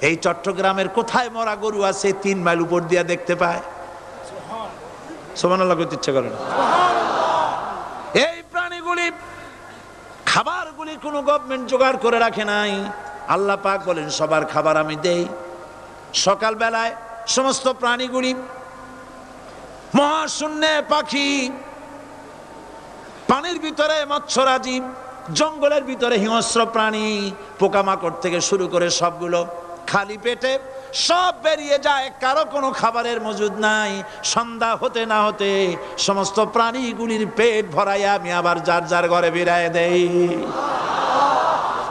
এই চট্টগ্রামের কোথায় মরা গরু আছে 3 মাইল উপর দিয়ে দেখতে পায়? সুবহানাল্লাহ করতে ইচ্ছা করে না। এই প্রাণীগুলি খাবারগুলি কোনো গভর্নমেন্ট জোগাড় করে রাখে নাই। আল্লাহ পাক বলেন সবার খাবার আমি দেই। সকালবেলায় সমস্ত প্রাণীগুলি, মহাশূন্যে পাখি, পানির ভিতরে মৎস্যরাজি, জঙ্গলের ভিতরে হিংস্র প্রাণী, পোকামাকড় থেকে শুরু করে সবগুলো খালি পেটে সব বেরিয়ে যায়, কারো কোনো খাবারের মজুদ নাই। সন্ধ্যা হতে না হতে সমস্ত প্রাণীগুলির পেট ভরাইয়া আমি আবার যার যার ঘরে বেরিয়ে দেই।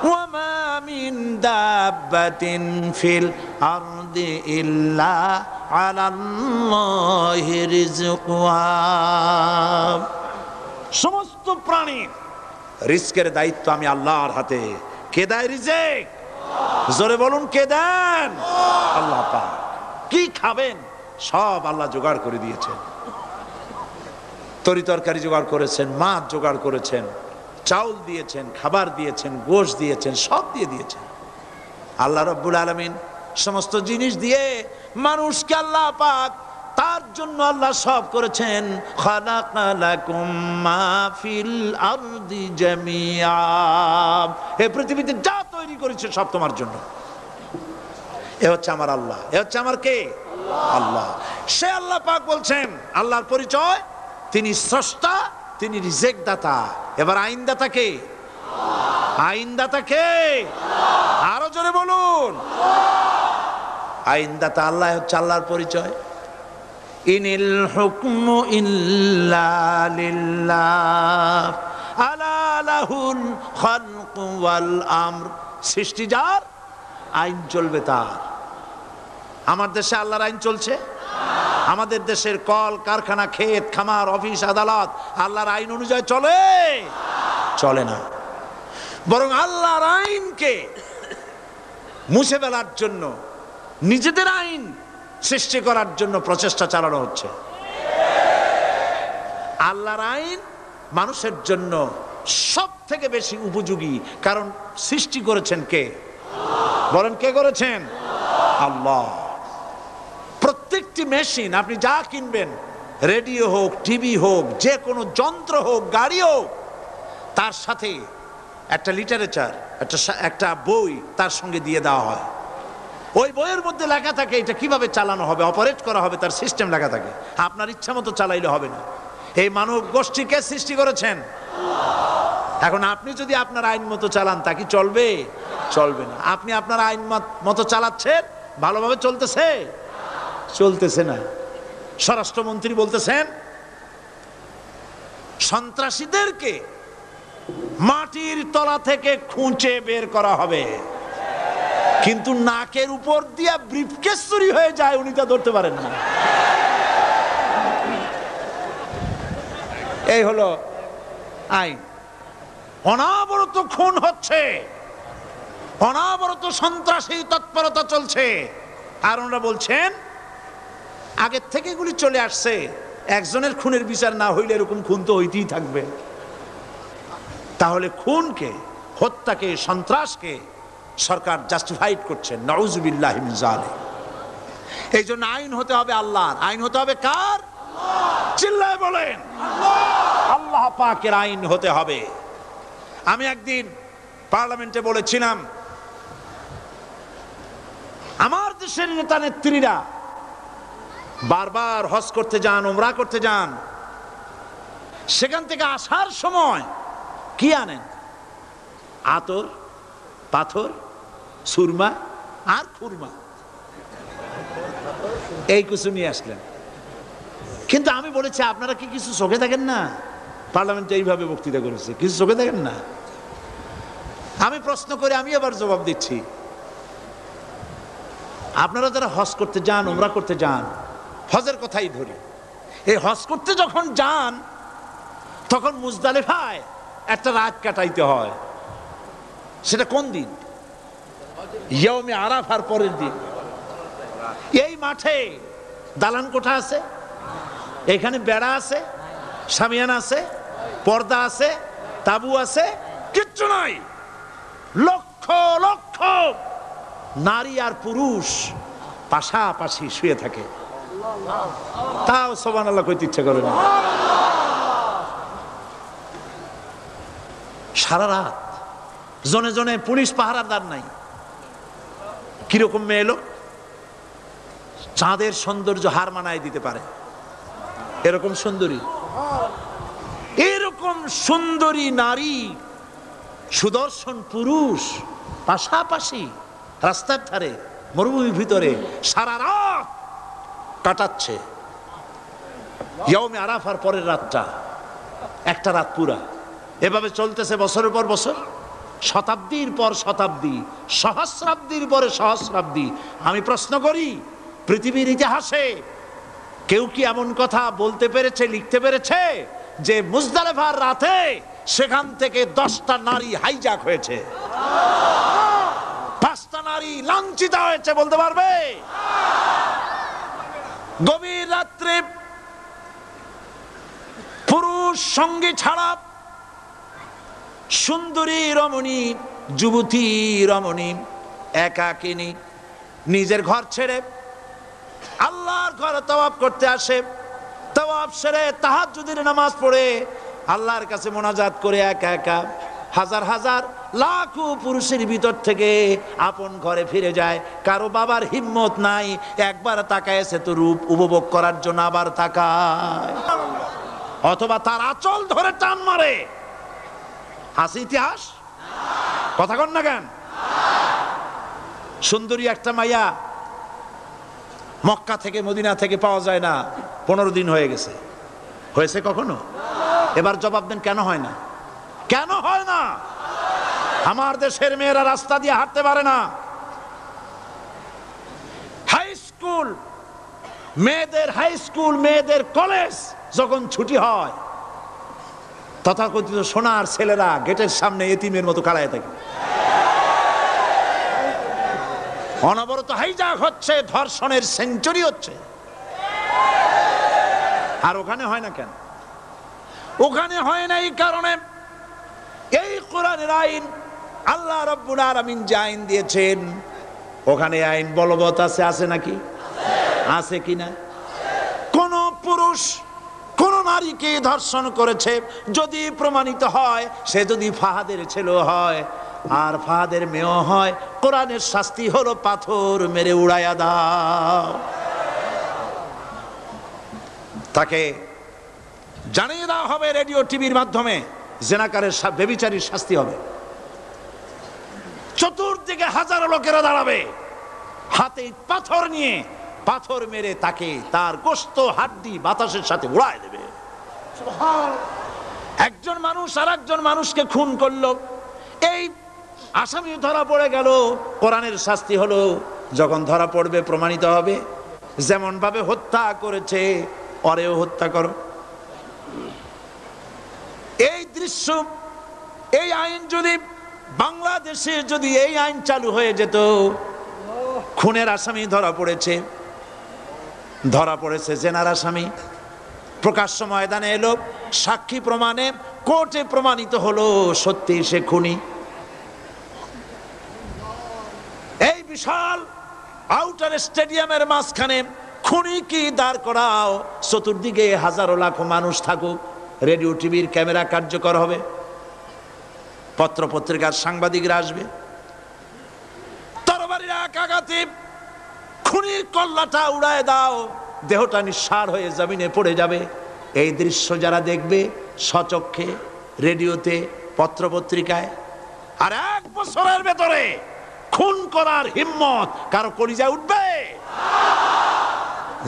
ওয়ামা মিন দাব্বাতিন ফিল আরদি ইল্লা আলাল্লাহি রিজকুহা। সমস্ত প্রাণীর রিজকের দায়িত্ব আমি আল্লাহর হাতে। কে দেয় রিজক? জোরে বলুন, কে দেন? আল্লাহ পাক। কি খাবেন সব আল্লাহ জোগাড় করে দিয়েছেন। তরি তরকারি জোগাড় করেছেন, মাছ জোগাড় করেছেন, চাউল দিয়েছেন, খাবার দিয়েছেন, গোশত দিয়েছেন, সব দিয়ে দিয়েছেন। আল্লাহ রাব্বুল আলামিন সমস্ত জিনিস দিয়ে মানুষকে আল্লাহ পাক তার জন্য আল্লাহ সব করেছেন। খালাকালাকুম মা ফিল আরদি জামিআ। এই পৃথিবীতে যা তৈরি করেছে সব তোমার জন্য। এ হচ্ছে আমার আল্লাহ। এ হচ্ছে আমার কে? আল্লাহ। সে আল্লাহ পাক বলছেন, আল্লাহর পরিচয় তিনি স্রষ্টা, তিনি রিজেক দাতা। এবার আইনদাতা কে? আইনদাতা কে? আরো জোরে বলুন। আইনদাতা আল্লাহ হচ্ছে আল্লাহর পরিচয়। ইনিল হুকমু ইল্লা লিল্লাহ আলা লাহুল খালকু ওয়াল আমর সৃষ্টি যার, আইন চলবে তার। আমার দেশে আল্লাহর আইন চলছে? আমাদের দেশের কল কারখানা, ক্ষেত খামার, অফিস আদালত আল্লাহর আইন অনুযায়ী চলে? চলে না। বরং আল্লাহর আইনকে মুছে ফেলার জন্য, নিজেদের আইন সৃষ্টি করার জন্য প্রচেষ্টা চালানো হচ্ছে। আল্লাহর আইন মানুষের জন্য সব থেকে বেশি উপযোগী, কারণ সৃষ্টি করেছেন কে? বলেন, কে করেছেন? আল্লাহ। প্রত্যেকটি মেশিন আপনি যা কিনবেন, রেডিও হোক, টিভি হোক, যে কোনো যন্ত্র হোক, গাড়ি হোক, তার সাথে একটা লিটারেচার, একটা বই তার সঙ্গে দিয়ে দেওয়া হয়। ওই বইয়ের মধ্যে লেখা থাকে এটা কিভাবে চালানো হবে, অপারেট করা হবে, তার সিস্টেম লেখা থাকে। আপনার ইচ্ছা মতো চালাইলে হবে না। এই মানব গোষ্ঠীকে সৃষ্টি করেছেন। এখন আপনি যদি আপনার আইন মতো চালান, তা কি চলবে? চলবে না। আপনি আপনার আইন মতো চালাচ্ছেন, ভালোভাবে চলতেছে? চলতেছে না। স্বরাষ্ট্রমন্ত্রী বলতেছেন সন্ত্রাসীদেরকে মাটির তলা থেকে খুঁজে বের করা হবে, কিন্তু নাকের উপর দিয়া ব্রিফকেস চুরি হয়ে যায়, উনি তা ধরতে পারেন না। এই হলো আইন। অনাবরত খুন হচ্ছে, অনাবরত সন্ত্রাসী তৎপরতা চলছে, আর ওনারা বলছেন আগের থেকে এগুলি চলে আসছে, একজনের খুনের বিচার না হইলে এরকম খুন তো হইতেই থাকবে। তাহলে খুনকে, হত্যাকে, সন্ত্রাসকে সরকার জাস্টিফাইড করছেন। নাউযুবিল্লাহি মিন যালিক। এই জন্য আইন হতে হবে আল্লাহর। আইন হতে হবে কার? চিল্লায় বলেন, আল্লাহ পাকের আইন হতে হবে। আমি একদিন পার্লামেন্টে বলেছিলাম, আমার দেশের নেতা নেত্রীরা বারবার হজ করতে যান, উমরা করতে যান, সেখান থেকে আসার সময় কি আনেন? আতর, পাথর, সুরমা আর খুরমা, এই কিছু নিয়ে আসলেন। কিন্তু আমি বলেছি, আপনারা কি কিছু চোখে দেখেন না? পার্লামেন্টে এইভাবে বক্তৃতা করেছে, কিছু চোখে দেখেন না? আমি প্রশ্ন করে আমি আবার জবাব দিচ্ছি, আপনারা যারা হজ করতে যান, উমরা করতে যান, হজের কথাই ধরি, এই হজ করতে যখন যান তখন মুজদালিফায় একটা রাত কাটাইতে হয়। সেটা কোন দিন? ইয়ৌমে আরাফার পরের দিন। এই মাঠে দালান কোঠা আছে, এখানে বেড়া আছে, শামিয়ানা আছে, পর্দা আছে, তাবু আছে, কিচ্ছু নাই। লক্ষ লক্ষ নারী আর পুরুষ পাশাপাশি শুয়ে থাকে, তাও সুবহানাল্লাহ কইতে ইচ্ছা করে না। সারা রাত জনে জনে পুলিশ পাহারাদার নাই। কিরকম মেয়ে লোক, চাঁদের সৌন্দর্য হার মানায় দিতে পারে, এরকম সুন্দরী, এরকম সুন্দরী নারী, সুদর্শন পুরুষ পাশাপাশি রাস্তার ধারে মরুভূমির ভিতরে সারা রাত কাটাচ্ছে। ইয়ৌমে আরাফার পরের রাতটা একটা রাত পুরা। এভাবে চলতেছে বছরের পর বছর, শতাব্দীর পর শতাব্দী, সহস্রাব্দীর পরে সহস্রাব্দী। আমি প্রশ্ন করি, পৃথিবীর ইতিহাসে কেউ কি এমন কথা বলতে পেরেছে, লিখতে পেরেছে যে মুজদালিফার রাতে সেখান থেকে 10টা নারী হাইজ্যাক হয়েছে, 5টা নারী লাঞ্ছিত হয়েছে? বলতে পারবে? গভীর রাত্রে পুরুষ সঙ্গী ছাড়া সুন্দরী রমণী, যুবতী রমণী একাকিনী নিজের ঘর ছেড়ে আল্লাহর ঘরে তাওয়াফ করতে আসে। তাওয়াফ সেরে তাহাজ্জুদের নামাজ পড়ে আল্লাহর কাছে মোনাজাত করে একা একা হাজার হাজার লাখো পুরুষের ভিতর থেকে আপন ঘরে ফিরে যায়। কারো বাবার হিম্মত নাই একবার তাকায় সে তো রূপ উপভোগ করার জন্য আবার তাকায়, অথবা তার আঁচল ধরে টান মারে। আছে ইতিহাস? কথা কন না কেন? সুন্দরী একটা মাইয়া মক্কা থেকে মদিনা থেকে পাওয়া যায় না, 15 দিন হয়ে গেছে। হয়েছে কখনো? এবার জবাব দেন, কেন হয় না? কেন হয় না? আমার দেশের মেয়েরা রাস্তা দিয়ে হাঁটতে পারে না। হাই স্কুল মেয়েদের, হাই স্কুল মেয়েদের কলেজ যখন ছুটি হয়, তথাকথিত সোনার ছেলেরা গেটের সামনে এতিমের মতো কাড়ায় থাকে। অনবরত হাইজাক হচ্ছে, ধর্ষণের সেঞ্চুরি হচ্ছে। আর ওখানে হয় না কেন? ওখানে হয় না এই কারণে, এই কোরআনের আইন আল্লাহ রাব্বুল আলামিন যে আইন দিয়েছেন, ওখানে আইন বলবৎ আছে। আছে নাকি? আছে কিনা? কোন পুরুষ কোন নারীকে ধর্ষণ করেছে যদি প্রমাণিত হয়, সে যদি ফাহাদের ছেলে হয় আর ফাহাদের মেয়ে হয়, কোরআনের শাস্তি হলো পাথর মেরে উড়াইয়া দাও। তাকে জানিয়ে দেওয়া হবে রেডিও টিভির মাধ্যমে, জেনাকারের ব্যভিচারীর শাস্তি হবে। চতুর্দিকে হাজারো লোকেরা দাঁড়াবে, হাতে পাথর নিয়ে, পাথর মেরে তাকে তার গোশত হাড্ডি বাতাসের সাথে উড়ায় দেবে। একজন মানুষ আর একজন মানুষকে খুন করলো, এই আসামি ধরা পড়ে গেল, কোরআনের শাস্তি হলো যখন ধরা পড়বে প্রমাণিত হবে, যেমন ভাবে হত্যা করেছে ওরেও হত্যা করো। এই দৃশ্য, এই আইন যদি বাংলাদেশে যদি এই আইন চালু হয়ে যেত, খুনের আসামি ধরা পড়েছে জেনার আসামি, প্রকাশ্য ময়দানে এলো, সাক্ষী প্রমাণে কোর্টে প্রমাণিত হলো সত্যি সে খুনি। এই বিশাল আউটার স্টেডিয়ামের মাঝখানে খুনি কি দাঁড় করাও, চতুর্দিকে হাজারো লাখো মানুষ থাকুক, রেডিও টিভির ক্যামেরা কার্যকর হবে, পত্র পত্রিকার সাংবাদিকরা আসবে, তরবারির এক আঘাতে খুনির কল্লাটা উড়ায় দাও, দেহটা নিঃসাড় হয়ে জমিনে পড়ে যাবে। এই দৃশ্য যারা দেখবে স্বচক্ষে, রেডিওতে, পত্র পত্রিকায়, আর 1 বছরের ভেতরে খুন করার হিম্মত কারো কলিজায় উঠবে?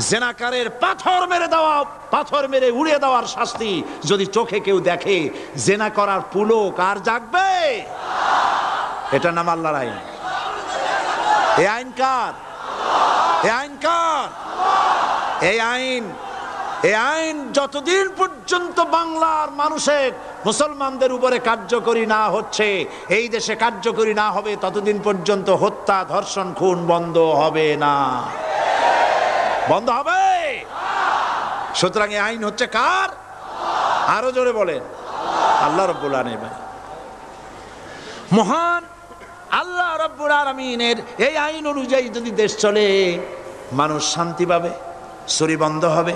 জেনাকারের পাথর মেরে দেওয়া, পাথর মেরে উড়িয়ে দেওয়ার শাস্তি যদি চোখে কেউ দেখে, জেনা করার পুলক আর জাগবে? এটা নাম আল্লাহর আইন। এই আইন কার? এই আইন কার? এই আইন যতদিন পর্যন্ত বাংলার মানুষের, মুসলমানদের উপরে কার্যকরী না হচ্ছে, এই দেশে কার্যকরী না হবে, ততদিন পর্যন্ত হত্যা, ধর্ষণ, খুন বন্ধ হবে না। বন্ধ হবে? সুতরাং এই আইন হচ্ছে কার? আরো জোরে বলেন, আল্লাহ রাব্বুল আলামিন। মহান আল্লাহ রাব্বুল আলামিনের এই আইন অনুযায়ী যদি দেশ চলে, মানুষ শান্তি পাবে, চুরি বন্ধ হবে,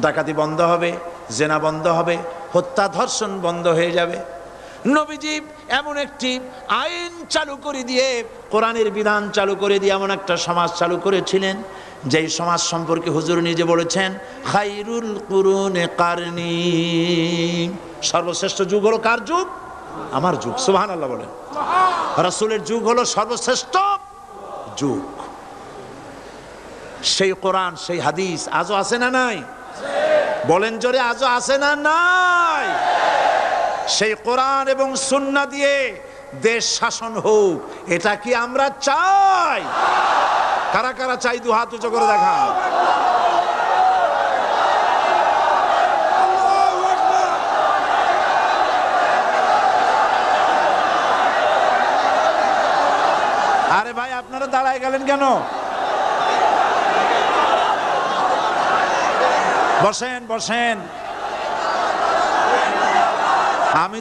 ডাকাতি বন্ধ হবে, জেনা বন্ধ হবে, হত্যা ধর্ষণ বন্ধ হয়ে যাবে। নবীজি এমন একটি আইন চালু করে দিয়ে, কোরআনের বিধান চালু করে দিয়ে এমন একটা সমাজ চালু করেছিলেন, যেই সমাজ সম্পর্কে হুজুর নিজে বলেছেন, খায়রুল কুরুনে কারনি, সর্বশ্রেষ্ঠ যুগ হলো কার যুগ? আমার যুগ। সুবহানাল্লাহ বলেন। রাসূলের যুগ হলো সর্বশ্রেষ্ঠ যুগ। সেই কোরআন, সেই হাদিস আজও আছে না নাই? বলেন জোরে, আজও আছে না নাই? সেই কোরআন এবং সুন্নাহ দিয়ে দেশ শাসন হোক, এটা কি আমরা চাই? কারা কারা চাই? দু হাত উঁচু করে দেখা। আরে ভাই, আপনারা দাঁড়ায় গেলেন কেন? বসেন বসেন। আমি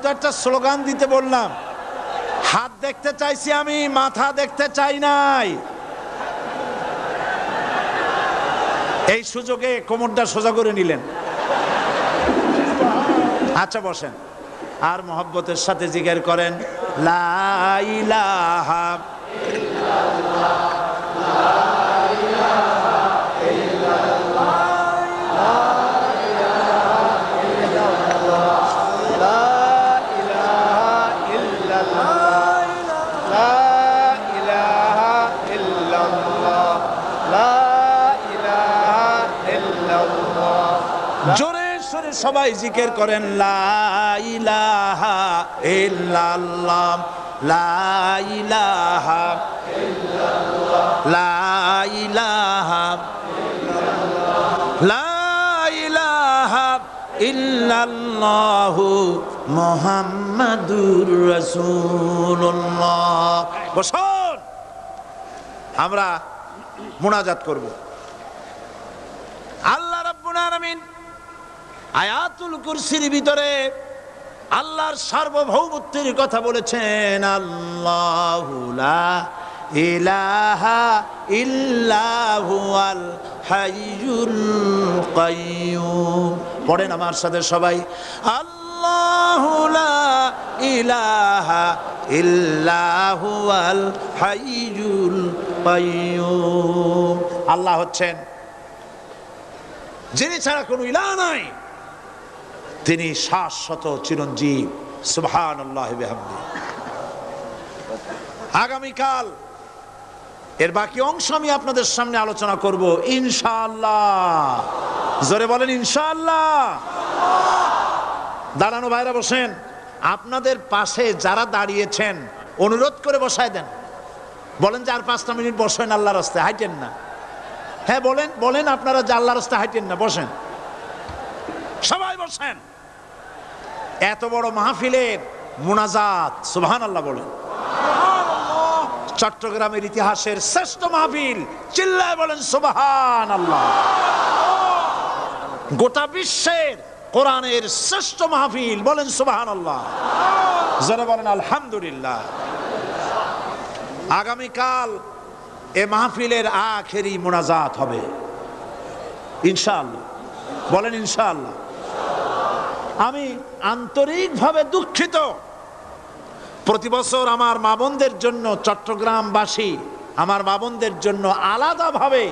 তো একটা স্লোগান দিতে বললাম, হাত দেখতে চাইছি আমি, মাথা দেখতে চাই নাই। এই সুযোগে কোমরটা সোজা করে নিলেন। আচ্ছা বসেন, আর মহব্বতের সাথে জিকির করেন, লা ইলাহা ইল্লাল্লাহ, লা ইলাহা ইল্লাল্লাহ, লা ইলাহা ইল্লাল্লাহ, লা ইলাহা ইল্লাল্লাহ, লা ইলাহা ইল্লাল্লাহ। জোরে সরে সবাই সবাই জিকির করেন লা ইলাহা ইল্লাল্লাহ, লা ইলাহা ইল্লাল্লাহ, লা ইলাহা ইল্লাল্লাহ, লা ইলাহা ইল্লাল্লাহু মুহাম্মাদুর রাসূলুল্লাহ। বসুন, আমরা মুনাজাত করব। আল্লাহ রাব্বুল আলামিন আয়াতুল কুরসির ভিতরে আল্লাহর সার্বভৌমত্বের কথা বলেছেন। আল্লাহু লা ইলাহা ইল্লা হুয়াল হাইয়ুল কাইয়্যুম। পড়েন আমার সাথে সবাই, আল্লাহু লা ইলাহা ইল্লা হুয়াল হাইয়ুল কাইয়্যুম। আল্লাহ হচ্ছেন যিনি ছাড়া কোনো ইলাহ নাই, তিনি শাশ্বত চিরঞ্জীব। সুবহানাল্লাহি বিহামদিহি। আগামীকাল এর বাকি অংশ আমি আপনাদের সামনে আলোচনা করব ইনশাআল্লাহ। জোরে বলেন ইনশাআল্লাহ। দাঁড়ানো ভাইরা বসেন, আপনাদের পাশে যারা দাঁড়িয়েছেন অনুরোধ করে বসায় দেন। বলেন যে আর 5টা মিনিট বসেন, আল্লাহর রাস্তায় হাঁটেন না। হ্যাঁ বলেন, বলেন আপনারা যে আল্লাহর রাস্তায় হাঁটেন না, বসেন, সবাই বসেন। এত বড় মাহফিলের মুনাজাত, সুবহানাল্লাহ বলেন। চট্টগ্রামের ইতিহাসের শ্রেষ্ঠ মাহফিল, চিল্লায় বলেন সুবহানাল্লাহ। গোটা বিশ্বের কোরআনের শ্রেষ্ঠ মাহফিল, বলেন সুবহানাল্লাহ। যারা বলেন আলহামদুলিল্লাহ। আগামীকাল এ মাহফিলের আখেরি মুনাজাত হবে ইনশাআল্লাহ। বলেন ইনশাআল্লাহ। আমি আন্তরিকভাবে দুঃখিত, প্রতি বছর আমার মা বোনদের জন্য, চট্টগ্রামবাসী আমার মা বোনদের জন্য আলাদাভাবে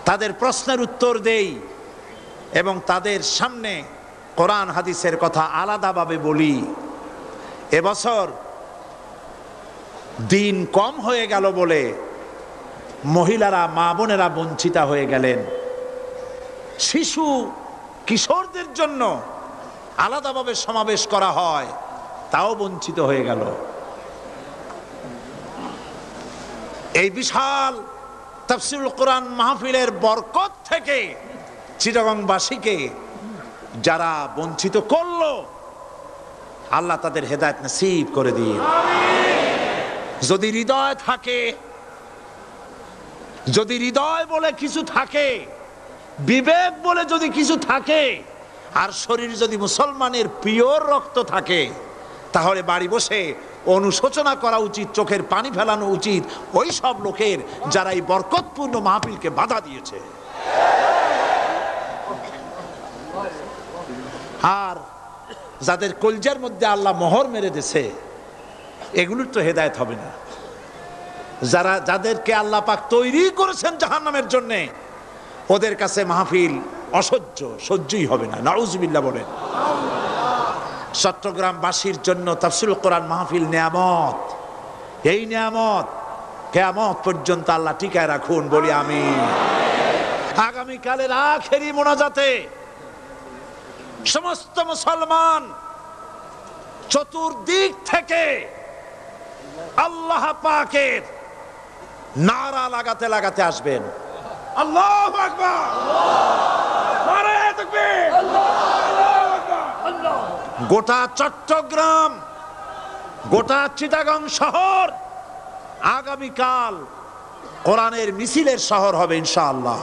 তাদের প্রশ্নের উত্তর দেই এবং তাদের সামনে কোরআন হাদিসের কথা আলাদাভাবে বলি। এবছর দিন কম হয়ে গেল বলে মহিলারা, মা বোনেরা বঞ্চিতা হয়ে গেলেন। শিশু কিশোরদের জন্য আলাদাভাবে সমাবেশ করা হয়, তাও বঞ্চিত হয়ে গেল। এই বিশাল তাফসীরুল কোরআন মাহফিলের বরকত থেকে চিটাগংবাসীকে যারা বঞ্চিত করলো, আল্লাহ তাদের হেদায়েত নসিব করে দিন। যদি হৃদয় থাকে, যদি হৃদয় বলে কিছু থাকে, বিবেক বলে যদি কিছু থাকে, আর শরীর যদি মুসলমানের পিওর রক্ত থাকে, তাহলে বাড়ি বসে অনুশোচনা করা উচিত, চোখের পানি ফেলানো উচিত ওই সব লোকের যারা এই বরকতপূর্ণ মাহফিলকে বাধা দিয়েছে। আর যাদের কলজার মধ্যে আল্লাহ মোহর মেরে দিয়েছে, এগুলোর তো হেদায়েত হবে না। যাদেরকে আল্লাহ পাক তৈরি করেছেন জাহান্নামের জন্য, ওদের কাছে মাহফিল অসহ্য, সহ্যই হবে না। নাউজুবিল্লাহ বলেন। চট্টগ্রামবাসীর জন্য তাফসীরুল কোরআন মাহফিল নিয়ামত। এই নিয়ামত কিয়ামত পর্যন্ত আল্লাহ টিকায় রাখুন, বলি আমিন। আগামীকালের আখেরি মোনাজাতে সমস্ত মুসলমান চতুর্দিক থেকে আল্লাহ পাকের নারা লাগাতে লাগাতে আসবেন। আল্লাহু আকবার, নারায়ে তাকবীর। গোটা চট্টগ্রাম, গোটা চিটাগং শহর আগামীকাল কোরআনের মিছিলের শহর হবে ইনশাআল্লাহ।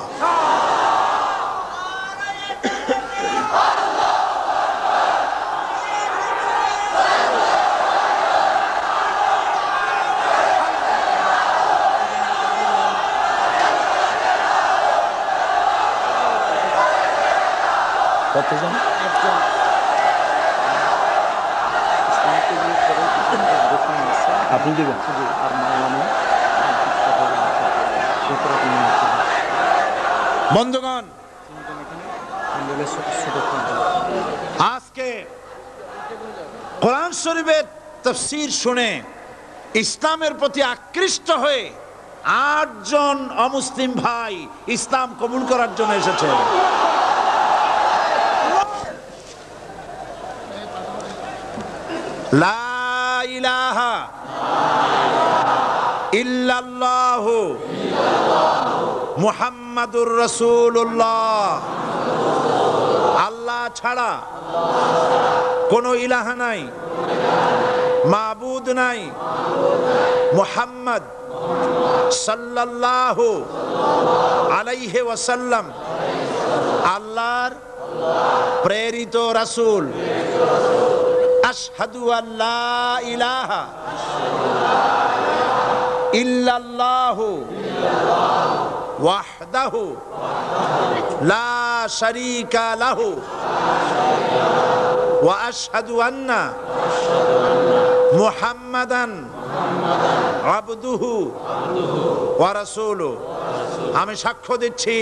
কতজন? আপনি দেবেন। বন্ধুগণ, আজকে কোরআন শরীফের তাফসীর শুনে ইসলামের প্রতি আকৃষ্ট হয়ে 8 জন অমুসলিম ভাই ইসলাম কবুল করার জন্য এসেছে। লা ইলাহা ইল্লাল্লাহু মুহাম্মাদুর রাসূলুল্লাহ। আল্লাহ ছাড়া কোনো ইলাহা নাই, মাবুদ নাই। মুহাম্মদ সাল্লাল্লাহু আলাইহি ওয়াসাল্লাম আল্লাহর প্রেরিত রাসূল। আশহাদু আল্লা ইলাহা ইল্লাল্লাহু ওয়াহদাহু লা শারীকা লাহু ওয়া আশহাদু আন্না মুহাম্মাদান আবদুহু ওয়া রাসূলুহু। আমি সাক্ষ্য দিচ্ছি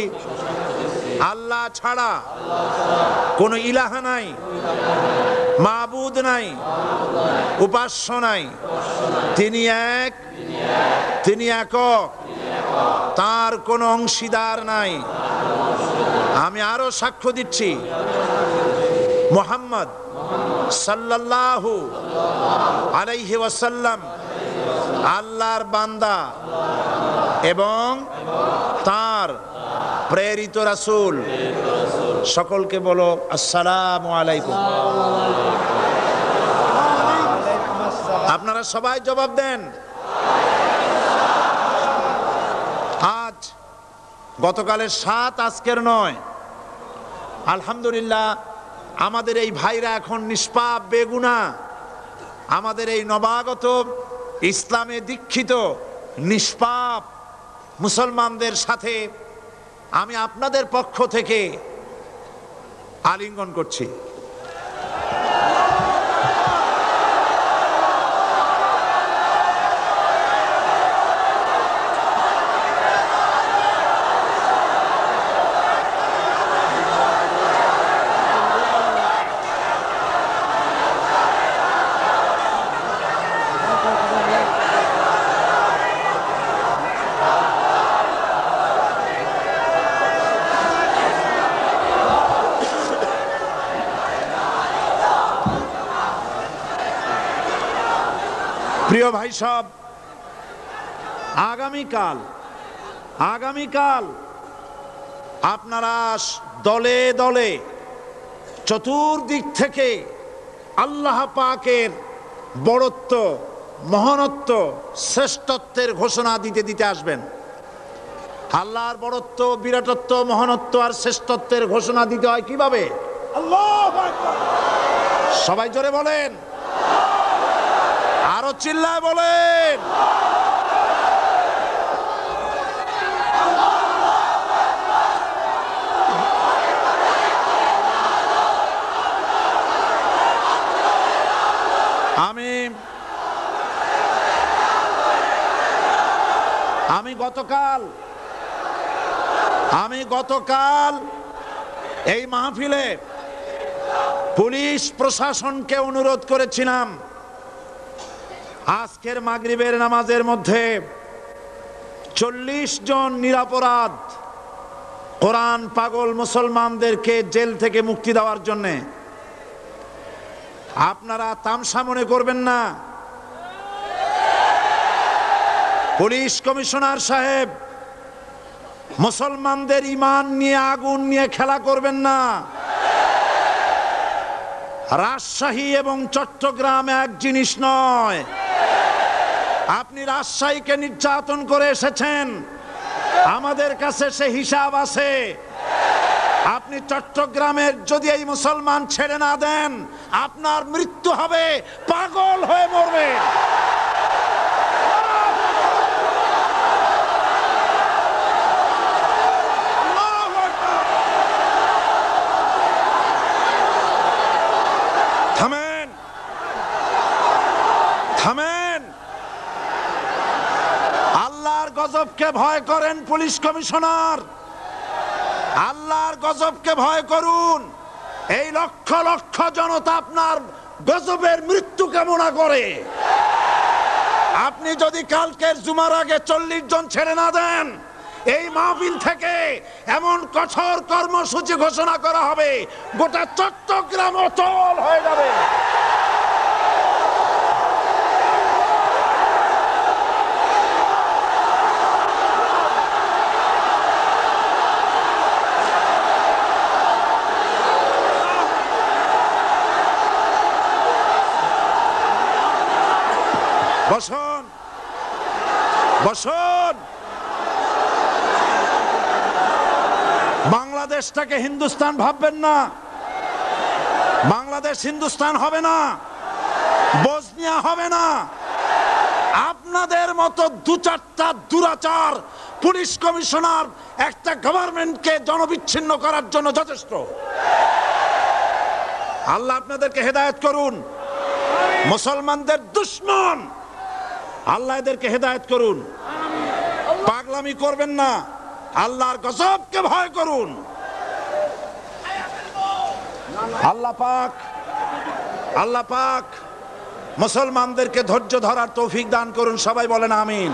আল্লাহ ছাড়া কোনো ইলাহা নাই, মাবুদ নাই, উপাস্য নাই। তিনি এক, তিনি একক, তার কোনো অংশীদার নাই। আমি আরো সাক্ষ্য দিচ্ছি মুহাম্মদ সাল্লাল্লাহু আলাইহি ওয়াসাল্লাম আল্লাহর বান্দা এবং তার প্রেরিত রাসূল। সকলকে বলো আসসালামু আলাইকুম। আপনারা সবাই জবাব দেন। আজ গতকালের ৭, আজকের ৯। আলহামদুলিল্লাহ, আমাদের এই ভাইরা এখন নিষ্পাপ বেগুনাহ। আমাদের এই নবাগত ইসলামে দীক্ষিত নিষ্পাপ মুসলমানদের সাথে আমি আপনাদের পক্ষ থেকে আলিঙ্গন করছি। প্রিয় ভাই সব, আগামীকাল আপনারা দলে দলে চতুর্দিক থেকে আল্লাহ পাকের বড়ত্ব, মহানত্ব, শ্রেষ্ঠত্বের ঘোষণা দিতে দিতে আসবেন। আল্লাহর বড়ত্ব, বিরাটত্ব, মহানত্ব আর শ্রেষ্ঠত্বের ঘোষণা দিতে হয় কিভাবে? আল্লাহু আকবার। সবাই জোরে বলেন, আরো চিল্লায় বলেন। আমি গতকাল এই মাহফিলে পুলিশ প্রশাসনকে অনুরোধ করেছিলাম, আজকের মাগরিবের নামাজের মধ্যে 40 জন নিরপরাধ কোরআন পাগল মুসলমানদেরকে জেল থেকে মুক্তি দেওয়ার জন্য। আপনারা তামসা মনে করবেন না। পুলিশ কমিশনার সাহেব, মুসলমানদের ঈমান নিয়ে, আগুন নিয়ে খেলা করবেন না। রাজশাহী এবং চট্টগ্রাম এক জিনিস নয়। আপনি রাজশাহীকে নির্যাতন করে এসেছেন, আমাদের কাছে সে হিসাব আছে। আপনি চট্টগ্রামের যদি এই মুসলমান ছেড়ে না দেন, আপনার মৃত্যু হবে, পাগল হয়ে মরবে। থামেন। আল্লাহর গজবকে ভয় করেন পুলিশ কমিশনার, আল্লাহর গজবকে ভয় করুন। এই লক্ষ লক্ষ জনতা আপনার গজবের মৃত্যু কামনা করে। আপনি যদি কালকের জুমার আগে 40 জন ছেড়ে না দেন, এই মাহফিল থেকে এমন কঠোর কর্মসূচি ঘোষণা করা হবে, গোটা চট্টগ্রাম অচল হয়ে যাবে। বসুন, বসুন। বাংলাদেশটাকে হিন্দুস্তান ভাববেন না, বাংলাদেশ হিন্দুস্তান হবে না, বসনিয়া হবে না। আপনাদের মতো দু চারটা দুরাচার পুলিশ কমিশনার একটা গভর্নমেন্টকে জনবিচ্ছিন্ন করার জন্য যথেষ্ট। আল্লাহ আপনাদেরকে হেদায়েত করুন। মুসলমানদের দুশমন, আল্লাহ এদেরকে হেদায়েত করুন। পাগলামি করবেন না, আল্লাহর গজবকে ভয় করুন। আল্লাহ পাক, আল্লাহ পাক মুসলমানদেরকে ধৈর্য ধরার তৌফিক দান করুন। সবাই বলেন আমিন।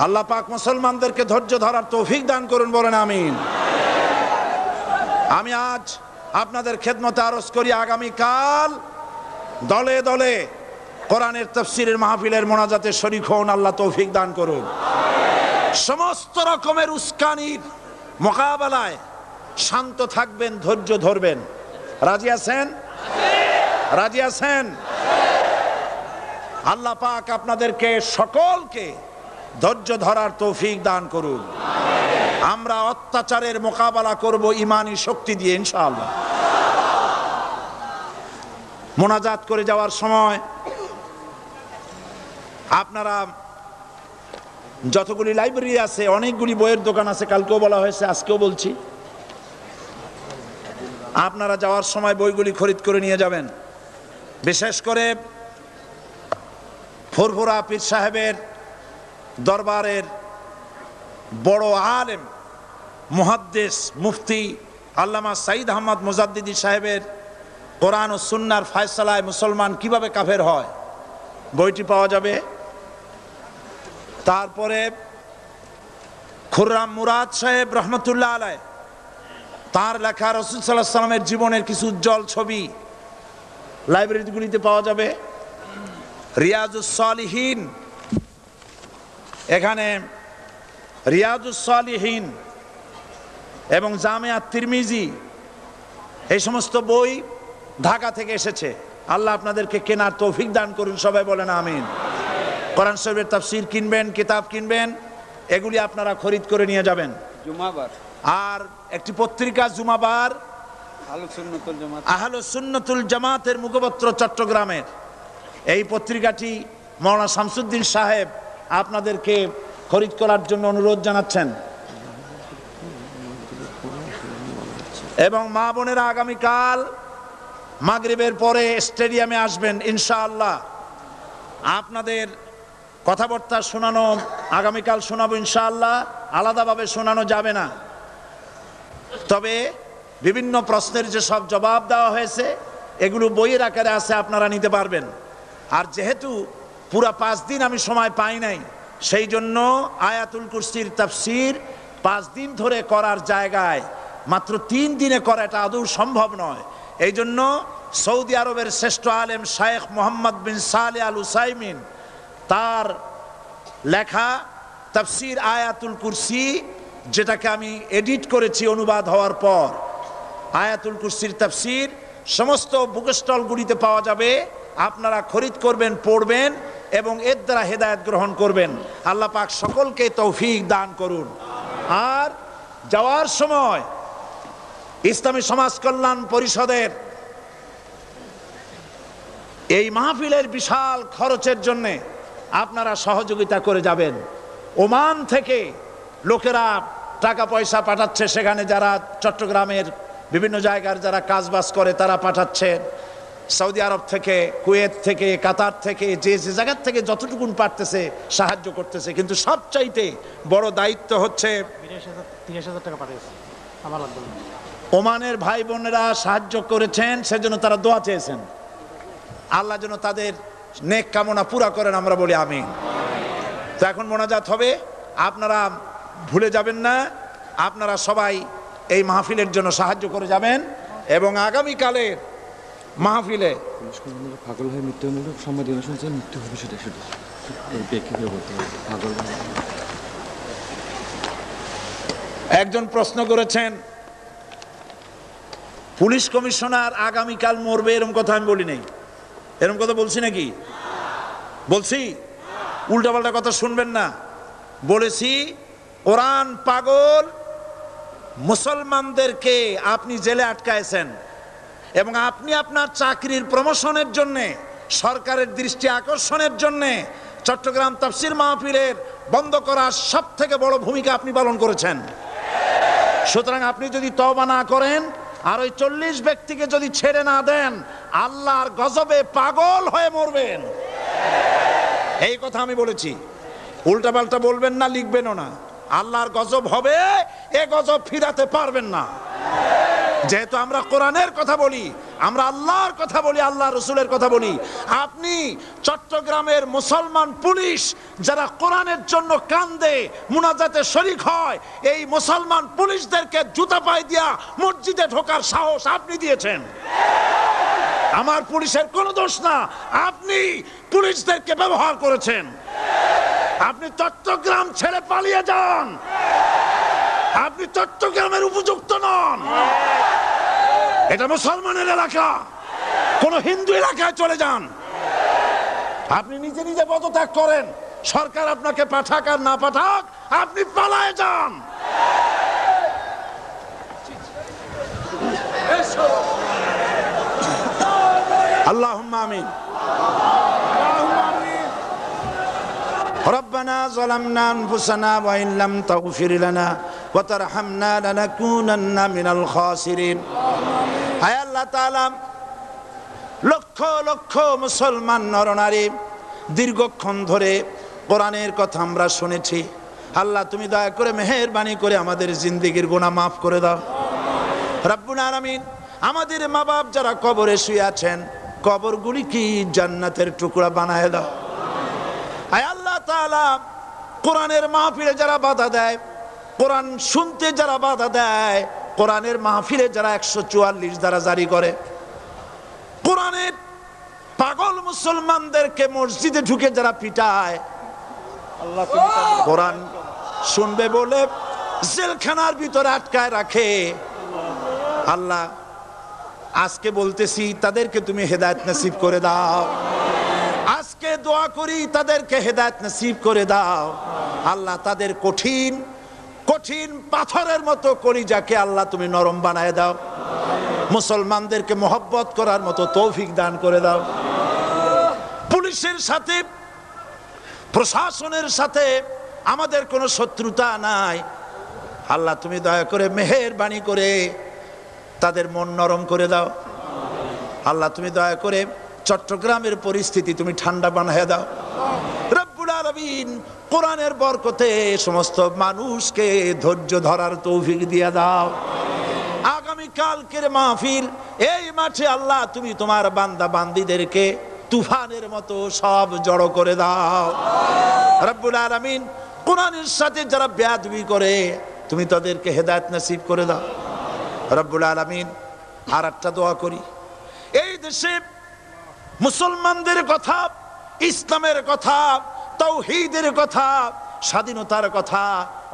আল্লাহ পাক মুসলমানদেরকে ধৈর্য ধরার তৌফিক দান করুন, বলেন আমিন। আমি আজ আপনাদের খেদমতে আরজ করি, আগামীকাল দলে দলে কোরআনের তাফসীরের মাহফিলের মোনাজাতে শরীক হন। আল্লাহ তৌফিক দান করুন। সমস্ত রকমের উস্কানির মোকাবেলায় শান্ত থাকবেন, ধৈর্য ধরবেন। রাজি আছেন? রাজি আছেন? আল্লাহ পাক আপনাদেরকে সকলকে ধৈর্য ধরার তৌফিক দান করুন। আমরা অত্যাচারের মোকাবেলা করব ঈমানি শক্তি দিয়ে ইনশাআল্লাহ। মোনাজাত করে যাওয়ার সময় আপনারা যতগুলি লাইব্রেরি আছে, অনেকগুলি বইয়ের দোকান আছে, কালকেও বলা হয়েছে, আজকেও বলছি, আপনারা যাওয়ার সময় বইগুলি খরিদ করে নিয়ে যাবেন। বিশেষ করে ফুরফুরা পীর সাহেবের দরবারের বড় আলেম মুহাদ্দিস মুফতি আল্লামা সাঈদ আহমদ মুজাদ্দিদি সাহেবের কোরআন ও সুন্নাহর ফয়সালায় মুসলমান কিভাবে কাফের হয়, বইটি পাওয়া যাবে। তারপরে খুররাম মুরাদ সাহেব রহমতুল্লাহ আলাইহ, তার লেখা রাসূল সাল্লাল্লাহু আলাইহি ওয়াসাল্লামের জীবনের কিছু উজ্জ্বল ছবি লাইব্রেরিগুলিতে পাওয়া যাবে। রিয়াজুস সালিহিন, এখানে রিয়াজুস সালিহিন এবং জামিয়া তিরমিজি, এই সমস্ত বই ঢাকা থেকে এসেছে। আল্লাহ আপনাদেরকে কেনার তৌফিক দান করুন। সবাই বলেন আমিন। কোরআন শরীফের তাফসীর কিনবেন, কিতাব কিনবেন, এগুলি আপনারা খরিদ করে নিয়ে যাবেন। জুমাবার আর একটি পত্রিকা জুমাবার, আহলুস সুন্নাতুল জামাতের মুখপত্র চট্টগ্রামের, এই পত্রিকাটি মাওলানা শামসুদ্দিন সাহেব আপনাদেরকে খরিদ করার জন্য অনুরোধ জানাচ্ছেন। এবং মা বোনেরা আগামীকাল মাগরিবের পরে স্টেডিয়ামে আসবেন ইনশাআল্লাহ। আপনাদের কথাবার্তা শোনানো আগামীকাল শোনাবো ইনশাআল্লাহ, আলাদাভাবে শোনানো যাবে না। তবে বিভিন্ন প্রশ্নের যে সব জবাব দেওয়া হয়েছে এগুলো বইয়ের আকারে আছে, আপনারা নিতে পারবেন। আর যেহেতু পুরা 5 দিন আমি সময় পাই নাই, সেই জন্য আয়াতুল কুরসির তাফসীর 5 দিন ধরে করার জায়গায় মাত্র 3 দিনে করা এটা আদৌ সম্ভব নয়। এই জন্য সৌদি আরবের শ্রেষ্ঠ আলেম শায়েখ মোহাম্মদ বিন সালেহ আল উসাইমিন তার লেখা তাফসীর আয়াতুল কুরসি, যেটাকে আমি এডিট করেছি অনুবাদ হওয়ার পর, আয়াতুল কুরসির তাফসীর সমস্ত বুক স্টলগুলিতে পাওয়া যাবে। আপনারা খরিদ করবেন, পড়বেন এবং এর দ্বারা হেদায়েত গ্রহণ করবেন। আল্লাহ পাক সকলকে তৌফিক দান করুন। আর যাওয়ার সময় ইসলামী সমাজ কল্যাণ পরিষদের এই মাহফিলের বিশাল খরচের জন্য আপনারা সহযোগিতা করে যাবেন। ওমান থেকে লোকেরা টাকা পয়সা পাঠাচ্ছে, সেখানে যারা চট্টগ্রামের বিভিন্ন জায়গার যারা কাজবাজ করে তারা পাঠাচ্ছে, সৌদি আরব থেকে, কুয়েত থেকে, কাতার থেকে, যে যে জায়গার থেকে যতটুকুন পারতেছে সাহায্য করতেছে। কিন্তু সবচাইতে বড় দায়িত্ব হচ্ছে 30,000 টাকা পাঠিয়েছে আমার লাগবে। ওমানের ভাই বোনেরা সাহায্য করেছেন, সেজন্য তারা দোয়া চেয়েছেন। আল্লাহ যেন তাদের নেক কামনা পুরা করেন, আমরা বলি আমিন। তো এখন মোনাজাত হবে, আপনারা ভুলে যাবেন না, আপনারা সবাই এই মাহফিলের জন্য সাহায্য করে যাবেন। এবং আগামীকালের মাহফিলে পাগল হয়ে মৃত্যু হলো, সম্মানিত শুনছেন, মৃত্যু হবে সেটা সেটা বলতে হবে। পাগল একজন প্রশ্ন করেছেন, পুলিশ কমিশনার আগামীকাল মরবে, এরকম কথা আমি বলি নাই। এরকম কথা বলছি নাকি? বলছি? উল্টাপাল্টা কথা শুনবেন না। বলেছি কোরআন পাগল মুসলমানদেরকে আপনি জেলে আটকায়ছেন এবং আপনি আপনার চাকরির প্রমোশনের জন্যে, সরকারের দৃষ্টি আকর্ষণের জন্যে চট্টগ্রাম তাফসীর মাহফিলের বন্ধ করার সব থেকে বড় ভূমিকা আপনি পালন করেছেন। সুতরাং আপনি যদি তওবা না করেন আর ওই 40 ব্যক্তিকে যদি ছেড়ে না দেন, আল্লাহর গজবে পাগল হয়ে মরবেন। এই কথা আমি বলেছি। উল্টাপাল্টা বলবেন না, লিখবেনও না। আল্লাহর গজব হবে, এ গজব ফিরাতে পারবেন না। যেহেতু আমরা কোরআনের কথা বলি, আমরা আল্লাহর কথা বলি, আল্লাহ রসুলের কথা বলি। আপনি চট্টগ্রামের মুসলমান পুলিশ যারা কোরআনের জন্য কান্দে, মুনাজাতে শরীক হয়, এই মুসলমান পুলিশদেরকে জুতা পায়ে দিয়া মসজিদে ঢোকার সাহস আপনি দিয়েছেন। আমার পুলিশের কোনো দোষ না, আপনি পুলিশদেরকে ব্যবহার করেছেন। আপনি চট্টগ্রাম ছেড়ে পালিয়ে যান, আপনি চট্টগ্রামের উপযুক্ত নন। এটা মুসলমানের এলাকা, কোন হিন্দু এলাকায় চলে যান। আপনি নিজে নিজে পদত্যাগ করেন, সরকার আপনাকে পাঠাক আর না পাঠাক, আপনি পালায়ে যান। আল্লাহুম্মা আমিন। ربنا ظلمنا أنفسنا وإن لم تغفر لنا وترحمنا لنكونن من الخاسرين। হায় আল্লাহ তাআলা, লক্ষ লক্ষ মুসলমান নরনারী দীর্ঘক্ষণ ধরে কোরআনের কথা আমরা শুনেছি। আল্লাহ তুমি দয়া করে মেহেরবানি করে আমাদের জিন্দেগির গুনাহ মাফ করে দাও রব্বুল আলামিন। আমাদের মা বাপ যারা কবরে শুয়ে আছেন, কবরগুলি কি জান্নাতের টুকরা বানায় দাও। আয় আল্লাহ তাআলা, কোরআনের মাহফিলে যারা বাধা দেয়, কোরআন শুনতে যারা বাধা দেয়, কোরআনের মাহফিলে যারা 144 দ্বারা জারি করে, কোরআনের পাগল মুসলমানদেরকে মসজিদে ঢুকে যারা পিটায়, আল্লাহ কোরআন শুনবে বলে জেলখানার ভিতরে আটকায় রাখে, আল্লাহ আজকে বলতেছি তাদেরকে তুমি হেদায়েত নসিব করে দাও। আজকে দোয়া করি তাদেরকে হেদায়েত নসিব করে দাও। আল্লাহ তাদের কঠিন কঠিন পাথরের মতো কলিজাকে আল্লাহ তুমি নরম বানায় দাও। মুসলমানদেরকে মহব্বত করার মতো তৌফিক দান করে দাও। পুলিশের সাথে, প্রশাসনের সাথে আমাদের কোনো শত্রুতা নাই। আল্লাহ তুমি দয়া করে মেহেরবানি করে তাদের মন নরম করে দাও। আল্লাহ তুমি দয়া করে চট্টগ্রামের পরিস্থিতি তুমি ঠান্ডা বানায় দাও রব্বুল আলামিন। কোরআনের বরকতে সমস্ত মানুষকে ধৈর্য ধরার তৌফিক দিয়ে দাও। আগামী কালকের মাহফিল এই মাঠে আল্লাহ তুমি তোমার বান্দা বান্দীদেরকে তুফানের মতো সব জড়ো করে দাও রব্বুল আলামিন। কোরআনের সাথে যারা বেয়াদবি করে তুমি তাদেরকে হেদায়েত নসিব করে দাও রব্বুল আলামিন। আর একটা দোয়া করি, এই দেশে মুসলমানদের কথা, ইসলামের কথা, তাওহীদের কথা, স্বাধীনতার কথা,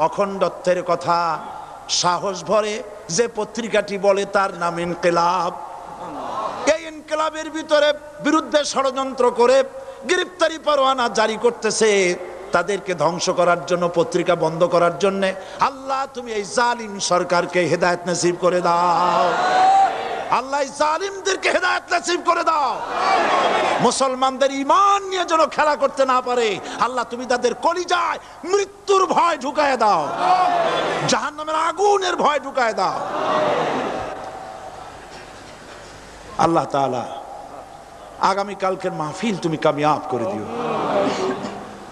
অখণ্ডত্বের কথা সাহস ভরে যে পত্রিকাটি বলে তার নাম ইনকিলাব। এই ইনকিলাবের ভিতরে বিরুদ্ধে ষড়যন্ত্র করে গ্রেফতারি পরোয়ানা জারি করতেছে, তাদেরকে ধ্বংস করার জন্য, পত্রিকা বন্ধ করার জন্য। আল্লাহ তুমি এই জালিম সরকারকে হেদায়েত নসিব করে দাও। আল্লাহ জালিমদেরকে হেদায়েত নসিব করে দাও। মুসলমানদের ঈমান নিয়ে যেন খেলা করতে না পারে আল্লাহ তুমি তাদের কলিজায় মৃত্যুর ভয় ঢুকায় দাও, জাহান্নামের আগুনের ভয় ঢুকায় দাও। আল্লাহ তাআলা আগামী কালকের মাহফিল তুমি কামিয়াব করে দিও।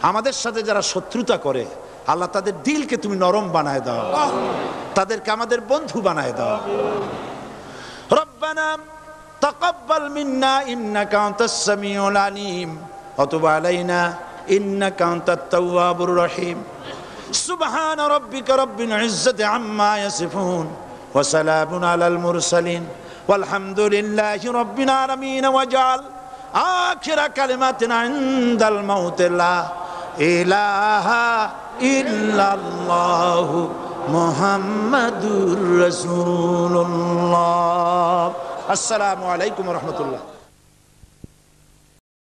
আমাদের সাথে যারা শত্রুতা করে আল্লাহ তাদের দিলকে তুমি নরম বানায় দাও, তাদেরকে আমাদের বন্ধু বানায় দাও। ربنا تقبل منا إنك أنت السميع العليم وتب علينا إنك أنت التواب الرحيم سبحان ربك رب العزة عما يصفون وسلام على المرسلين والحمد لله رب العالمين واجعل آخر كلمتنا عند الموت لا إله إلا الله মুহাম্মাদুর রাসূলুল্লাহ। আসসালামু আলাইকুম ওয়া রাহমাতুল্লাহ।